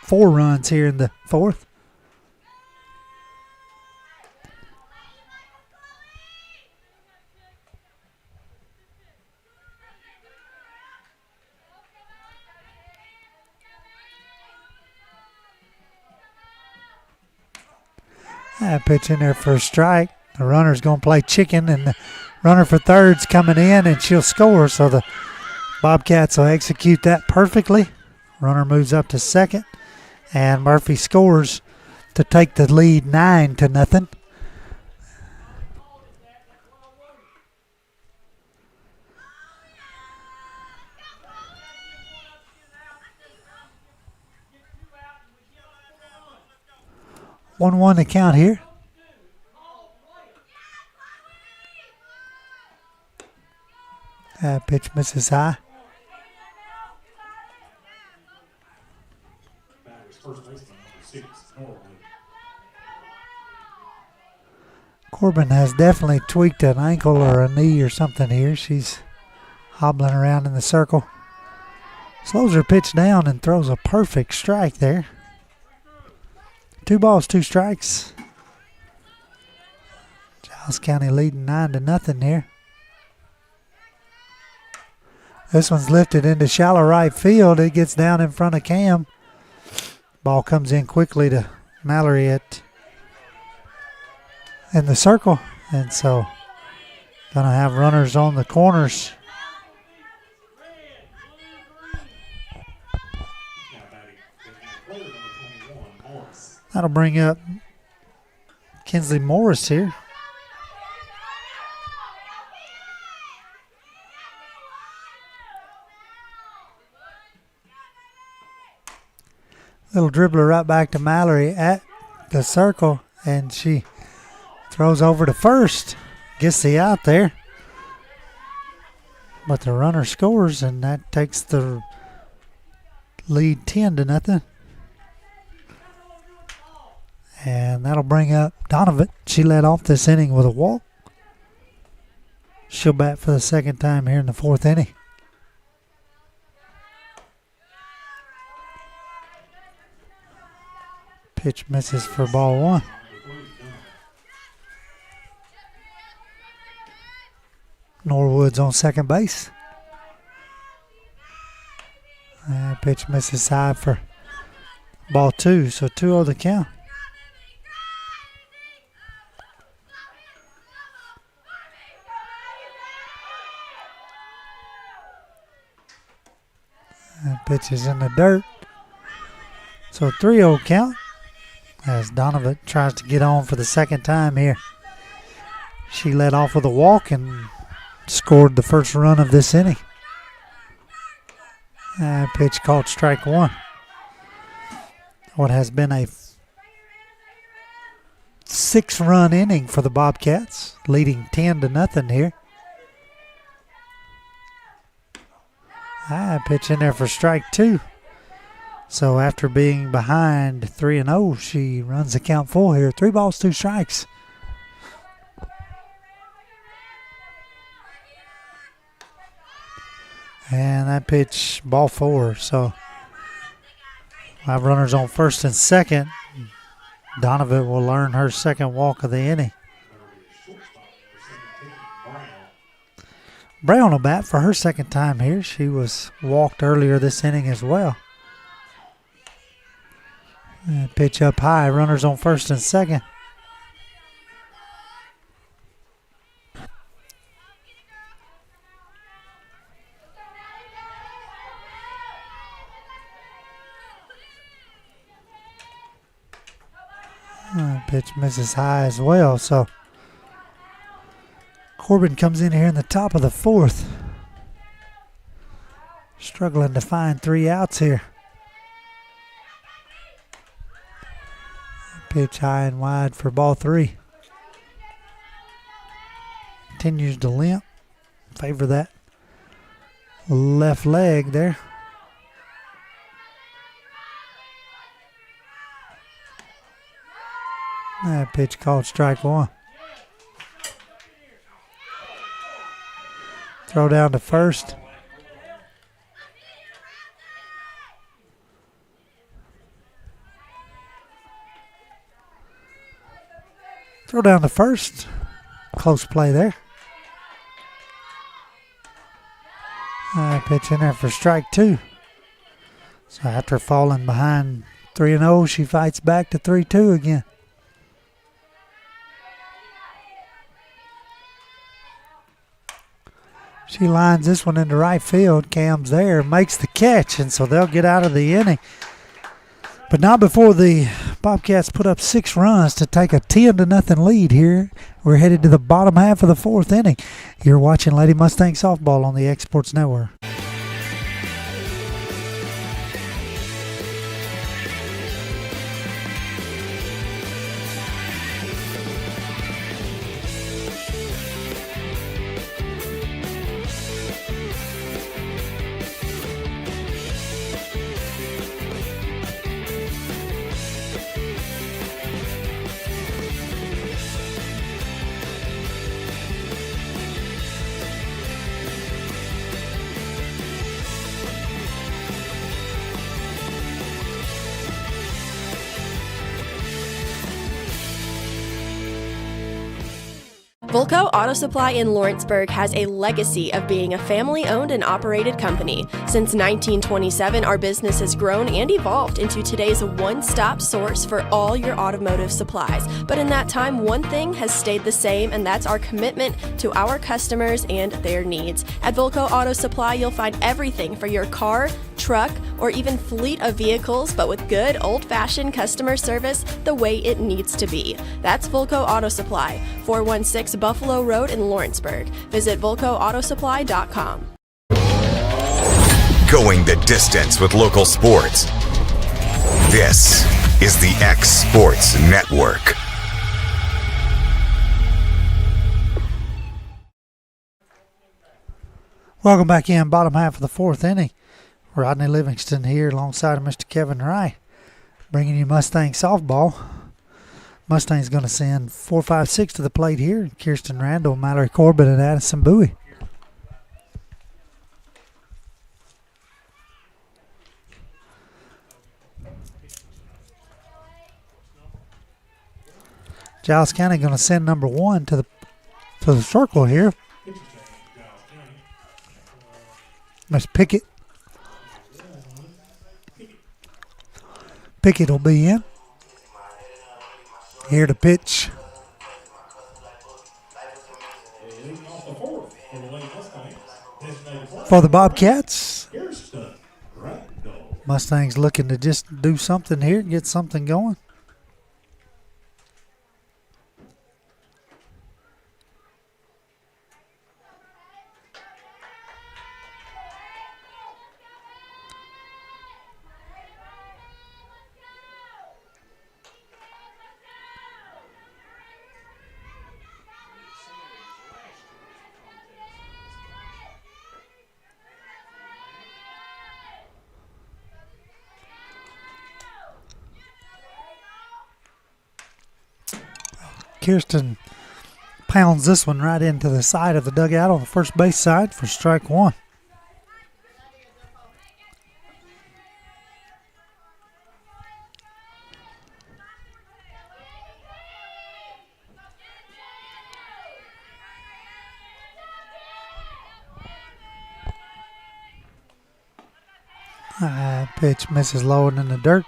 4 runs here in the 4th. That pitch in there for a strike. The runner's going to play chicken, and the runner for third's coming in, and she'll score. So the Bobcats will execute that perfectly. Runner moves up to second, and Murphy scores to take the lead 9-0. 1-1 to count here. Pitch misses high. First baseman, number 6, Norwood. Corbin has definitely tweaked an ankle or a knee or something here. She's hobbling around in the circle. Slows her pitch down and throws a perfect strike there. 2 balls, 2 strikes. Giles County leading 9-0 here. This one's lifted into shallow right field. It gets down in front of Cam. Ball comes in quickly to Mallory in the circle. And so gonna have runners on the corners. That'll bring up Kinsley Morris here. Little dribbler right back to Mallory at the circle, and she throws over to first. Gets the out there. But the runner scores, and that takes the lead 10-0. And that'll bring up Donovan. She led off this inning with a walk. She'll bat for the second time here in the 4th inning. Pitch misses for ball 1. Norwood's on second base. Pitch misses high for ball 2, so 2-0 the count. Pitch is in the dirt. So 3-0 count as Donovan tries to get on for the second time here. She led off with a walk and scored the first run of this inning. Pitch called strike 1. What has been a 6-run inning for the Bobcats, leading 10-0 here. Pitch in there for strike 2. So after being behind 3-0, she runs the count full here. 3 balls, 2 strikes. And that pitch, ball 4. So 5 runners on first and second. Donovan will earn her second walk of the inning. Brown will bat for her second time here. She was walked earlier this inning as well. And pitch up high, runners on first and second. Pitch misses high as well, so Corbin comes in here in the top of the 4th. Struggling to find 3 outs here. Pitch high and wide for ball 3. Continues to limp. Favor that left leg there. That pitch called strike 1. Throw down to first. Throw down to first. Close play there. Pitch in there for strike 2. So after falling behind 3-0, she fights back to 3-2 again. She lines this one into right field. Cam's there, makes the catch, and so they'll get out of the inning. But not before the Bobcats put up 6 runs to take a 10-0 lead here. We're headed to the bottom half of the 4th inning. You're watching Lady Mustang Softball on the Exports Network. Volco Auto Supply in Lawrenceburg has a legacy of being a family-owned and operated company. Since 1927, our business has grown and evolved into today's one-stop source for all your automotive supplies. But in that time, one thing has stayed the same, and that's our commitment to our customers and their needs. At Volco Auto Supply, you'll find everything for your car, truck, or even fleet of vehicles, but with good old-fashioned customer service the way it needs to be. That's Volco Auto Supply, 416 Buffalo Road in Lawrenceburg. Visit VolcoAutosupply.com. Going the distance with local sports. This is the X Sports Network. Welcome back in, bottom half of the fourth inning. Rodney Livingston here alongside of Mr. Kevin Wright, bringing you Mustang softball. Mustang's going to send 4, 5, 6 to the plate here. Kirsten Randall, Mallory Corbett, and Addison Bowie. Giles County going to send number 1 to the circle here. Miss Pickett. Pickett will be in. Here to pitch. For the Bobcats. Mustangs looking to just do something here, get something going. Kirsten pounds this one right into the side of the dugout on the first base side for strike 1. Pitch misses low and in the dirt.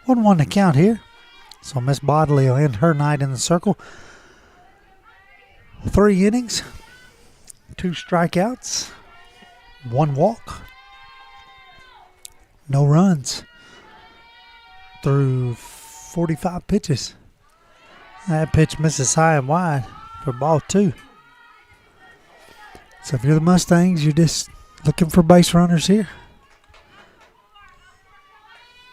1-1 to count here. So Miss Bodley will end her night in the circle. 3 innings, 2 strikeouts, 1 walk, no runs through 45 pitches. That pitch misses high and wide for ball 2. So if you're the Mustangs, you're just looking for base runners here.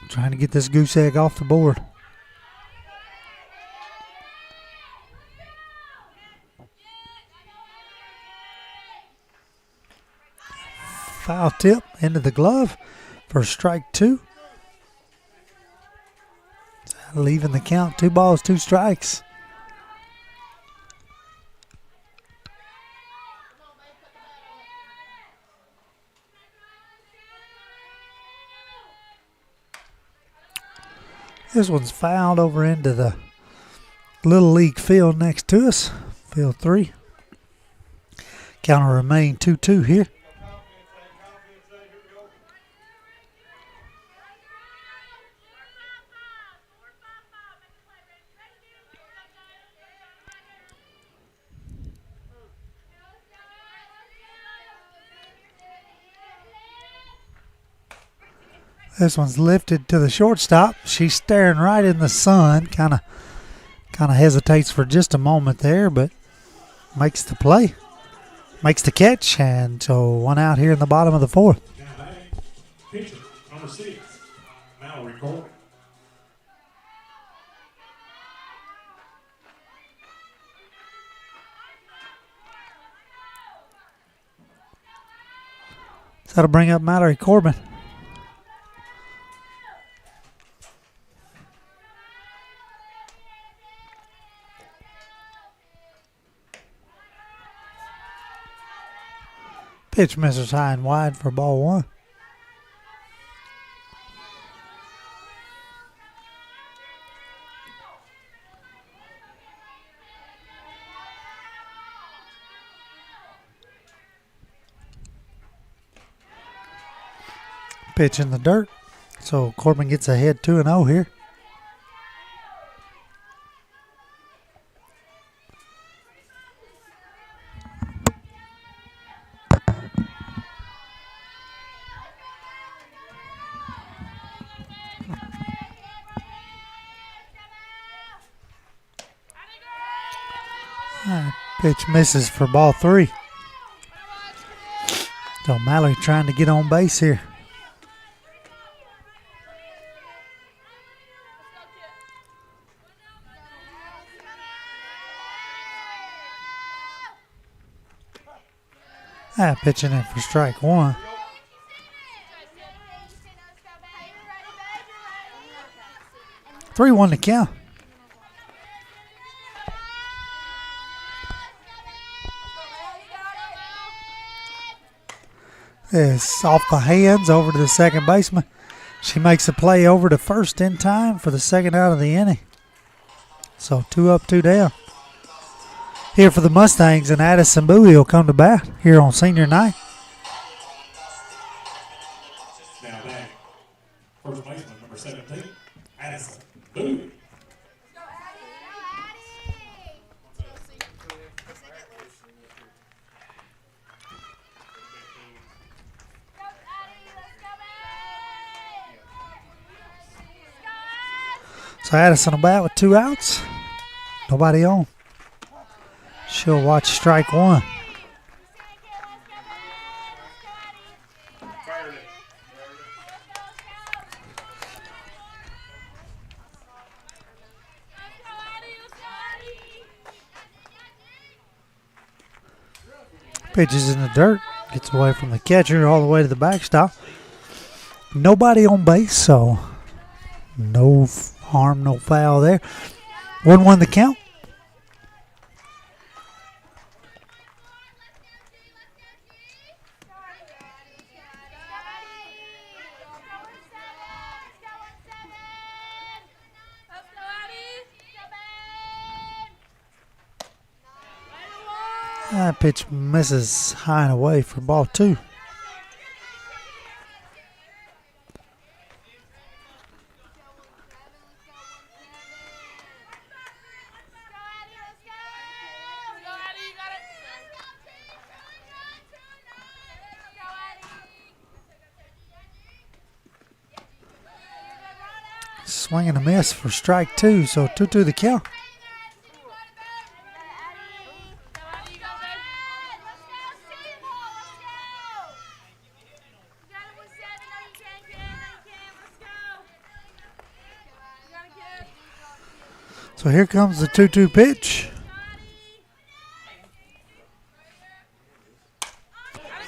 Trying to get this goose egg off the board. Foul tip into the glove for strike 2. Leaving the count 2 balls, 2 strikes. This one's fouled over into the Little League field next to us, field 3. Count will remain 2-2 here. This one's lifted to the shortstop. She's staring right in the sun. Kind of hesitates for just a moment there, but makes the play. Makes the catch, and so 1 out here in the bottom of the 4th. Pitcher, number 6, Mallory Corbett. So that'll bring up Mallory Corbin. Pitch misses high and wide for ball 1. Pitch in the dirt. So Corbin gets ahead 2-0 here. Pitch misses for ball 3. So Mallory trying to get on base here. Pitching in for strike 1. Three-1 to count. It's off the hands over to the second baseman. She makes a play over to first in time for the second out of the inning. So 2 up, 2 down. Here for the Mustangs, and Addison Bowie will come to bat here on senior night. Now back, first baseman, number 17, Addison Bowie. So Addison will bat with 2 outs. Nobody on. She'll watch strike 1. Pitches in the dirt. Gets away from the catcher all the way to the backstop. Nobody on base, so no harm, no foul there. 1-1 the count. That pitch misses high and away for ball 2. Swing and a miss for strike 2, so 2-2 the count. So here comes the 2-2 pitch.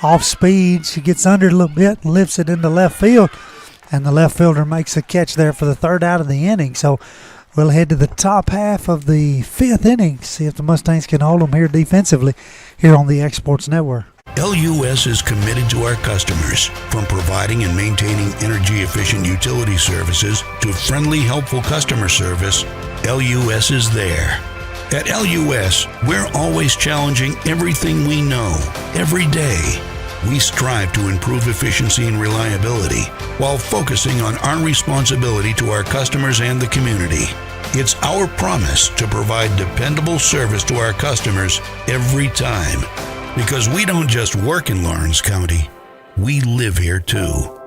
Off speed, she gets under a little bit, lifts it into left field, and the left fielder makes a catch there for the third out of the inning. So we'll head to the top half of the 5th inning, see if the Mustangs can hold them here defensively here on the Exports Network. LUS is committed to our customers, from providing and maintaining energy-efficient utility services to friendly, helpful customer service. LUS is there. At LUS, we're always challenging everything we know, every day. We strive to improve efficiency and reliability while focusing on our responsibility to our customers and the community. It's our promise to provide dependable service to our customers every time. Because we don't just work in Lawrence County, we live here too.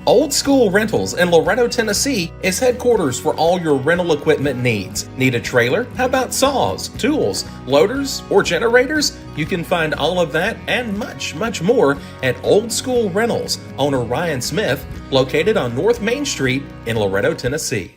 Old School Rentals in Loretto, Tennessee is headquarters for all your rental equipment needs. Need a trailer? How about saws, tools, loaders, or generators? You can find all of that and much, much more at Old School Rentals. Owner Ryan Smith, located on North Main Street in Loretto, Tennessee.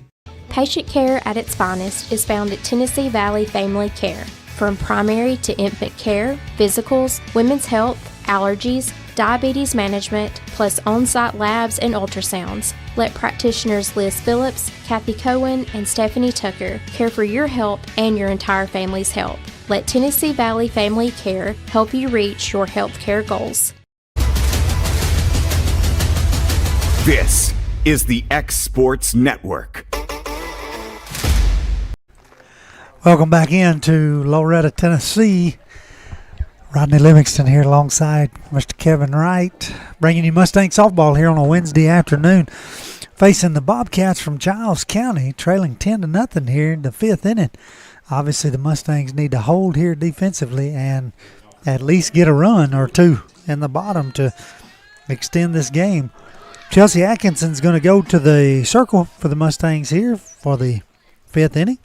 Patient care at its finest is found at Tennessee Valley Family Care. from primary to infant care, physicals, women's health, allergies, diabetes management, plus on-site labs and ultrasounds. Let practitioners Liz Phillips, Kathy Cohen, and Stephanie Tucker care for your health and your entire family's health. Let Tennessee Valley Family Care help you reach your health care goals. This is the X Sports Network. Welcome back into Loretto, Tennessee. Rodney Livingston here alongside Mr. Kevin Wright, bringing you Mustang softball here on a Wednesday afternoon. Facing the Bobcats from Giles County, trailing 10-0 here in the fifth inning. Obviously, the Mustangs need to hold here defensively and at least get a run or two in the bottom to extend this game. Chelsea Atkinson's going to go to the circle for the Mustangs here for the fifth inning.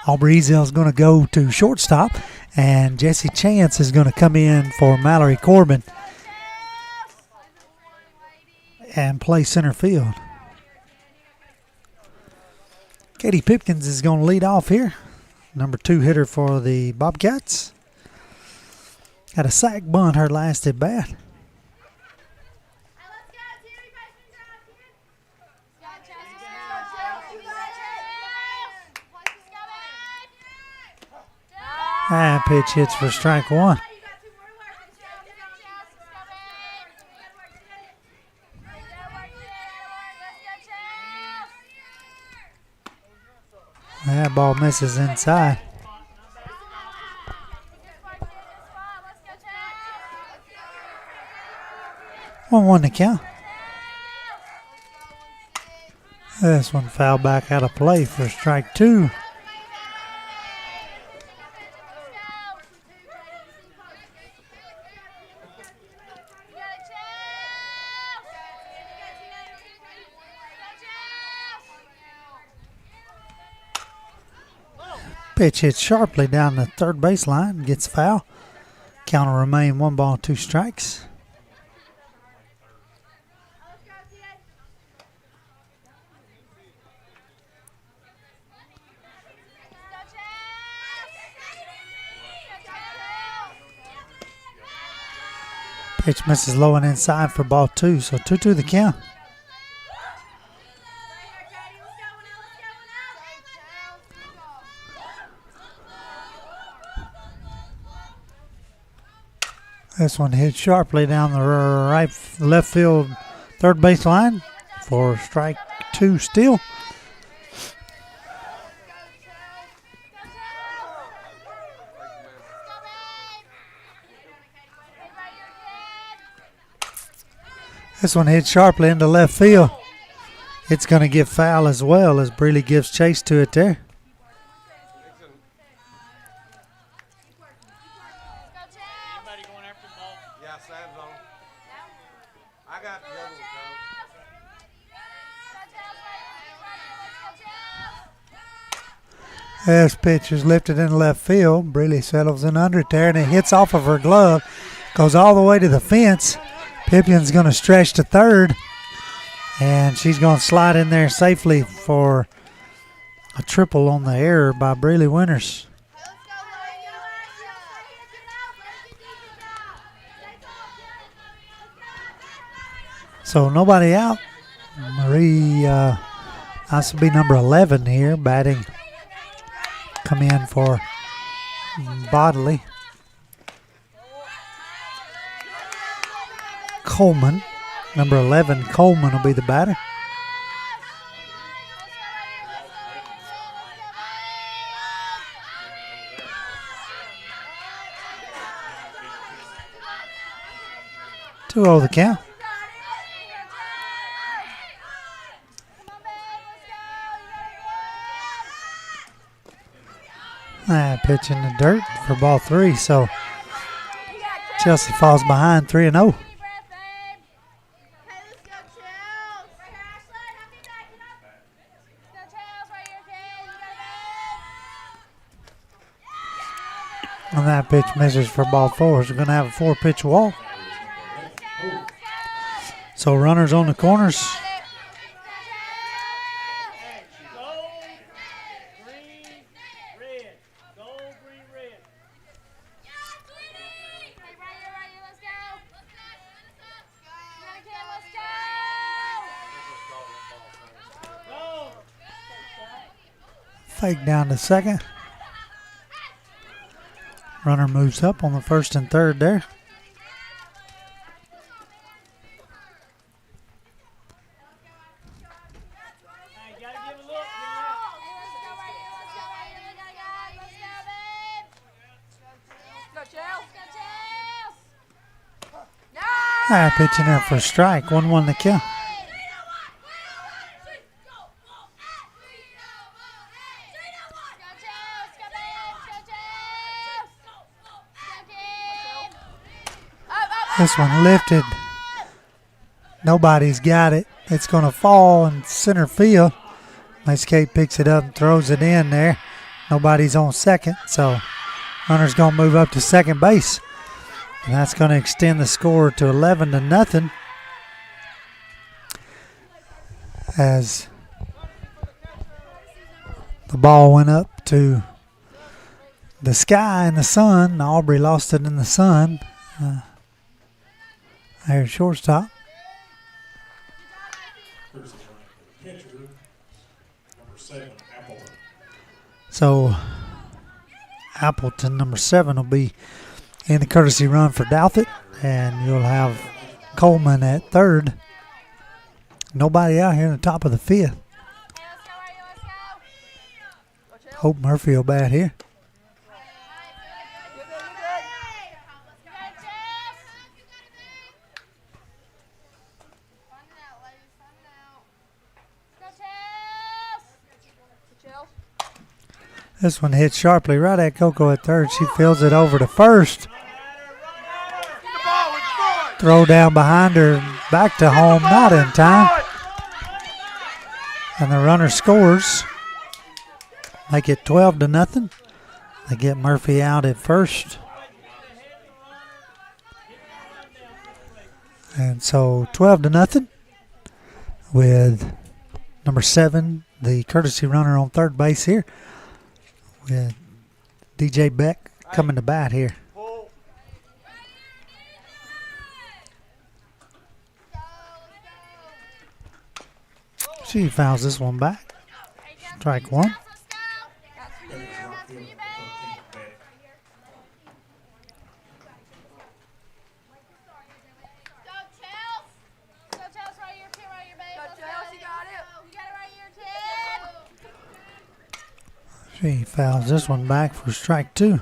Aubrey Ezel's going to go to shortstop, and Jesse Chance is going to come in for Mallory Corbin and play center field. Katie Pipkins is going to lead off here, number 2 hitter for the Bobcats. Had a sac bunt her last at bat. And pitch hits for strike one. That ball misses inside. 1-1 to count. This one fouled back out of play for strike 2. Pitch hits sharply down the third baseline, gets foul. Count will remain 1 ball, 2 strikes. Pitch misses low and inside for ball 2, so 2-2 the count. This one hit sharply down the left field third base line for strike 2 still. This one hit sharply into left field. It's going to get foul as well as Breeley gives chase to it there. This pitch is lifted in left field. Breeley settles in under it there, and it hits off of her glove. Goes all the way to the fence. Pipion's going to stretch to third, and she's going to slide in there safely for a triple on the error by Breeley Winters. So nobody out. Marie, this will be number 11 here, batting. Come in for Bodley. Coleman, number 11, Coleman will be the batter. Two oh the count. Pitch in the dirt for ball 3, so Chelsea falls behind 3-0. And that pitch misses for ball 4. So we're going to have a 4-pitch walk. So runners on the corners. Fake down to second. Runner moves up on the first and third there. Pitching up for a strike. 1-1 to kill. This one lifted. Nobody's got it. It's going to fall in center field. Mascate picks it up and throws it in there. Nobody's on second, so runner's going to move up to second base. And that's going to extend the score to 11-0 as the ball went up to the sky in the sun. Aubrey lost it in the sun. There's shortstop. So Appleton, number 7, will be in the courtesy run for Douthit, and you'll have Coleman at third. Nobody out here in the top of the 5th. Hope Murphy will bat here. This one hits sharply right at Coco at third. She fields it over to first. Throw down behind her, back to home, not in time. And the runner scores. Make it 12-0. They get Murphy out at first. And so 12-0 with number 7, the courtesy runner on third base here, with DJ Beck coming to bat here. She fouls this one back. Strike 1. She fouls this one back for strike 2.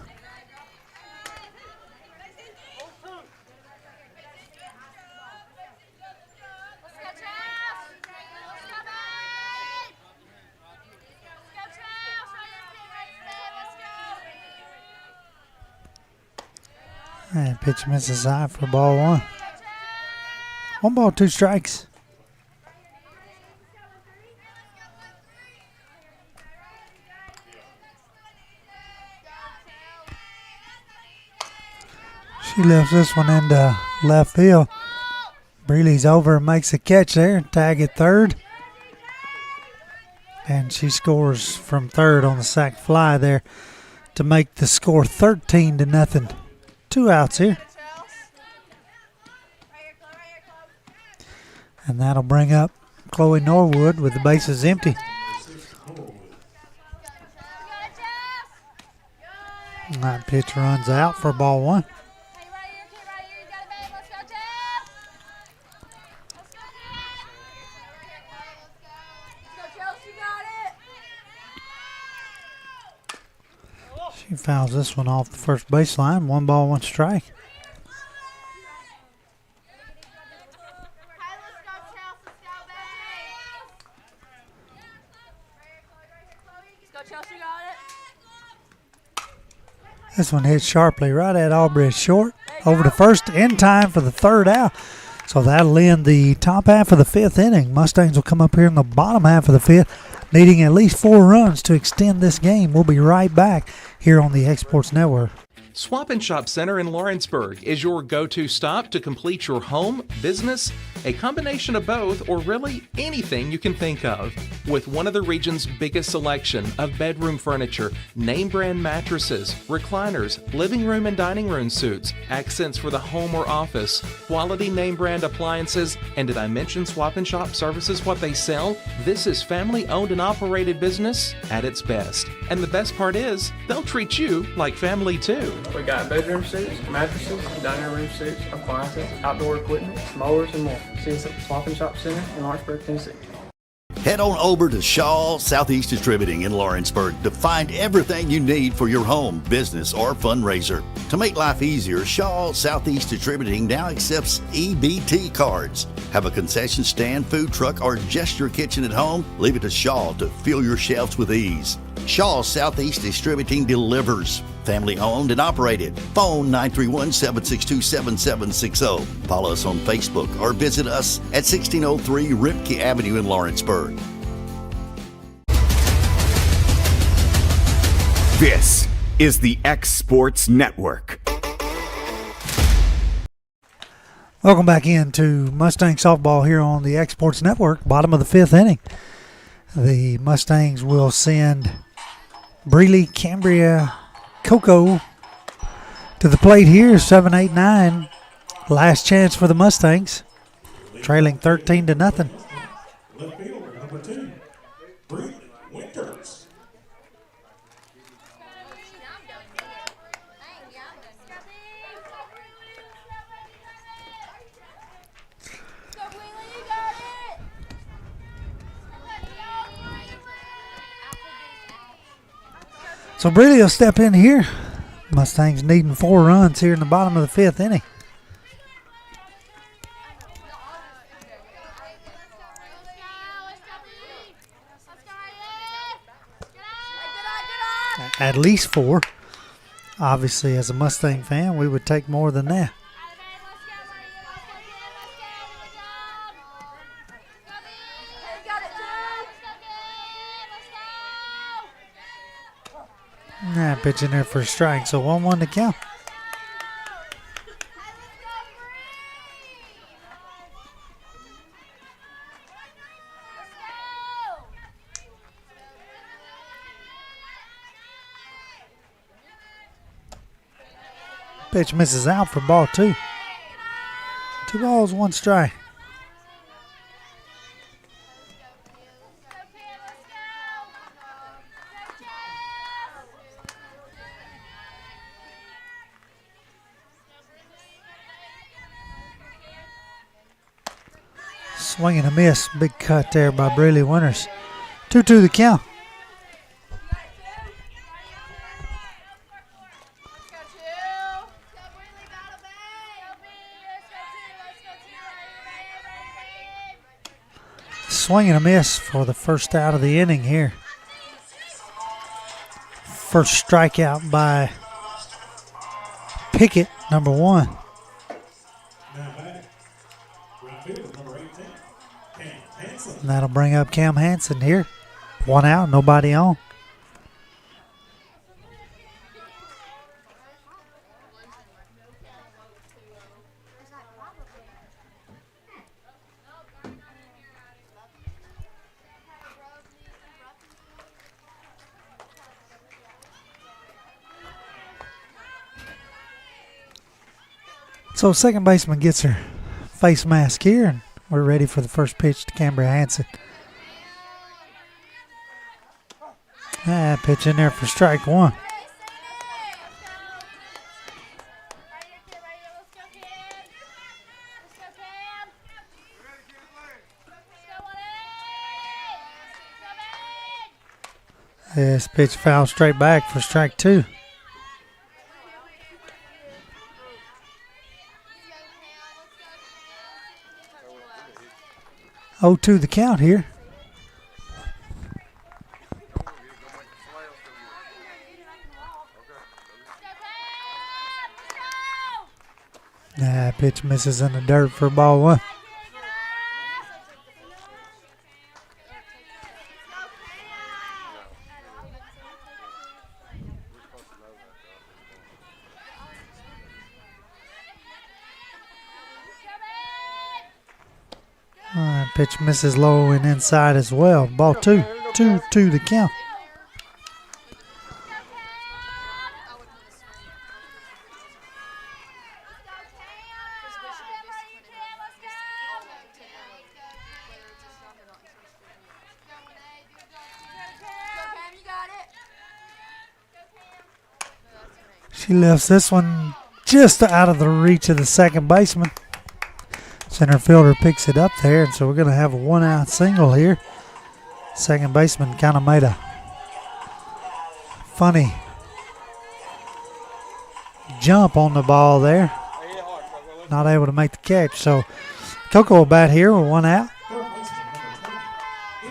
And pitch misses high for ball 1. 1 ball, 2 strikes. She lifts this one into left field. Breeley's over and makes a catch there. Tag at third. And she scores from third on the sac fly there to make the score 13-0. 2 outs here. And that'll bring up Chloe Norwood with the bases empty. And that pitch runs out for ball 1. She fouls this one off the first baseline. 1 ball, 1 strike. This one hits sharply right at Aubrey short. Over to first in time for the 3rd out. So that'll end the top half of the 5th inning. Mustangs will come up here in the bottom half of the 5th, needing at least 4 runs to extend this game. We'll be right back here on the Exports Network. Swap and Shop Center in Lawrenceburg is your go-to stop to complete your home, business, a combination of both, or really anything you can think of. With one of the region's biggest selection of bedroom furniture, name brand mattresses, recliners, living room and dining room suites, accents for the home or office, quality name brand appliances, and did I mention Swap and Shop Services what they sell? This is family owned and operated business at its best. And the best part is, they'll treat you like family too. We got bedroom suites, mattresses, dining room suites, appliances, outdoor equipment, mowers, and more. See us at the Swap and Shop Center in Lawrenceburg, Tennessee. Head on over to Shaw Southeast Distributing in Lawrenceburg to find everything you need for your home, business, or fundraiser. To make life easier, Shaw Southeast Distributing now accepts EBT cards. Have a concession stand, food truck, or just your kitchen at home? Leave it to Shaw to fill your shelves with ease. Shaw Southeast Distributing delivers. Family owned and operated. Phone 931-762-7760. Follow us on Facebook or visit us at 1603 Ripke Avenue in Lawrenceburg. This is the X Sports Network. Welcome back into Mustang softball here on the X Sports Network. Bottom of the fifth inning. The Mustangs will send Breeley Cambria Coco to the plate here, 7-8-9. Last chance for the Mustangs, trailing 13-0. Left fielder, number 2, Breeley Winters. So Breeley will step in here. Mustangs needing 4 runs here in the bottom of the fifth inning. At least 4. Obviously, as a Mustang fan, we would take more than that. Pitch in there for a strike, so 1-1 to count. Pitch misses out for ball 2. 2 balls, 1 strike. Swing and a miss. Big cut there by Breeley Winters. 2-2 the count. Swing and a miss for the first out of the inning here. First strikeout by Pickett, number 1. And that'll bring up Cam Hansen here. 1 out, nobody on. So second baseman gets her face mask here, and we're ready for the first pitch to Cambria Hansen. Pitch in there for strike 1. This pitch foul straight back for strike 2. 0-2 the count here. Pitch misses in the dirt for ball 1. Pitch misses low and inside as well. Ball 2-2 the count. She lifts this one just out of the reach of the second baseman. Center fielder picks it up there, and so we're going to have a one-out single here. Second baseman kind of made a funny jump on the ball there. Not able to make the catch. So Coco will bat here with one out.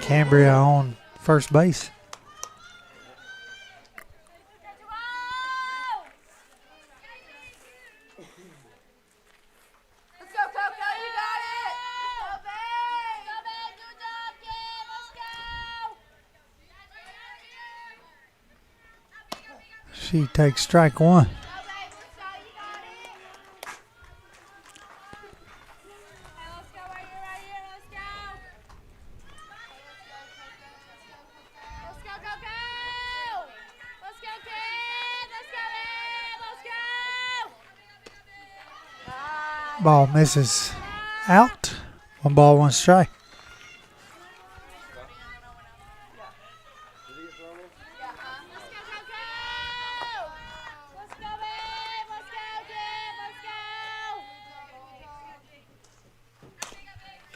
Cambria on first base. She takes strike one. Ball misses out. 1 ball, 1 strike.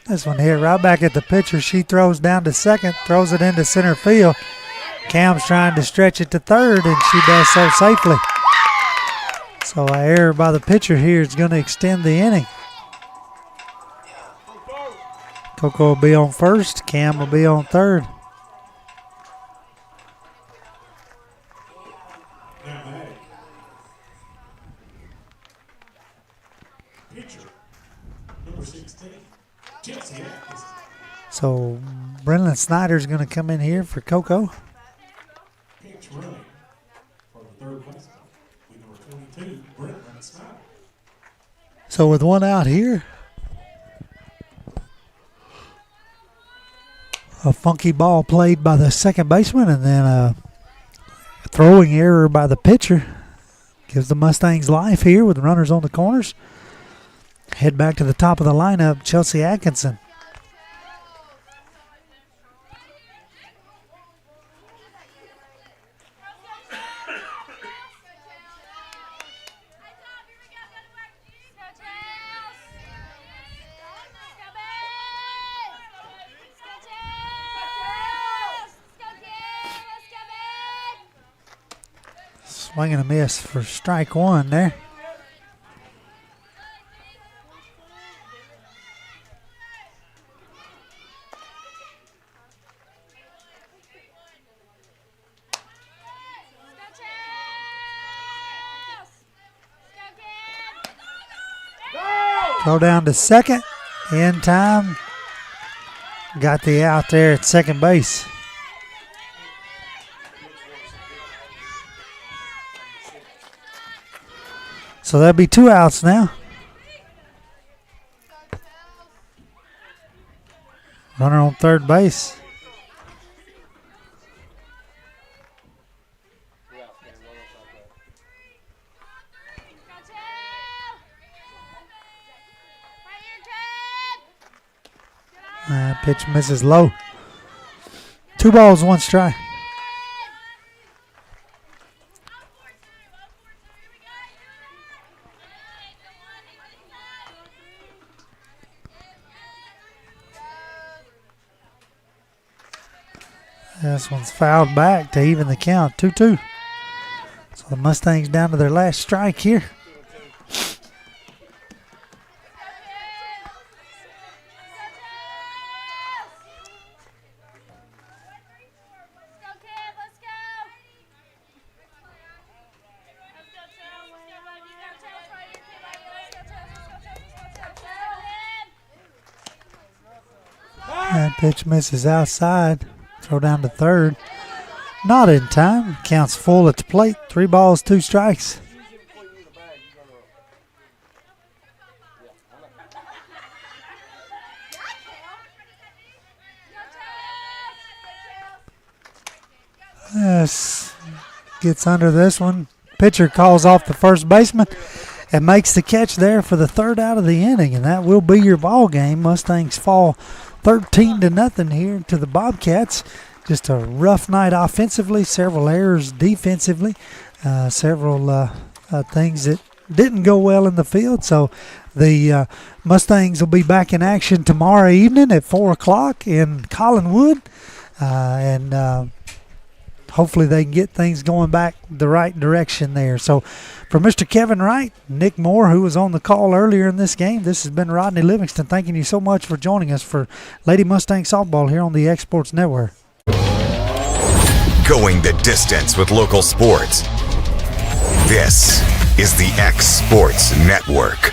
This one hit right back at the pitcher. She throws down to second, throws it into center field. Cam's trying to stretch it to third, and she does so safely. So an error by the pitcher here is going to extend the inning. Coco will be on first. Cam will be on third. So Brennan Snyder's going to come in here for Coco. So with one out here, a funky ball played by the second baseman, and then a throwing error by the pitcher gives the Mustangs life here with runners on the corners. Head back to the top of the lineup, Chelsea Atkinson. Swing and a miss for strike one there. Throw down to second. In time. Got the out there at second base. So that'll be 2 outs now. Runner on third base. Pitch misses low. 2 balls, 1 strike. This one's fouled back to even the count, 2-2. So the Mustangs down to their last strike here. That pitch misses outside. Throw down to third. Not in time. Counts full at the plate. 3 balls, 2 strikes. Gets under this one. Pitcher calls off the first baseman and makes the catch there for the third out of the inning, and that will be your ball game. Mustangs fall 13-0 here to the Bobcats. Just a rough night offensively, several errors defensively, several things that didn't go well in the field. So the Mustangs will be back in action tomorrow evening at 4 o'clock in Collinwood, and hopefully they can get things going back the right direction there. So for Mr. Kevin Wright, Nick Moore, who was on the call earlier in this game, this has been Rodney Livingston thanking you so much for joining us for Lady Mustang Softball here on the X Sports Network. Going the distance with local sports. This is the X Sports Network.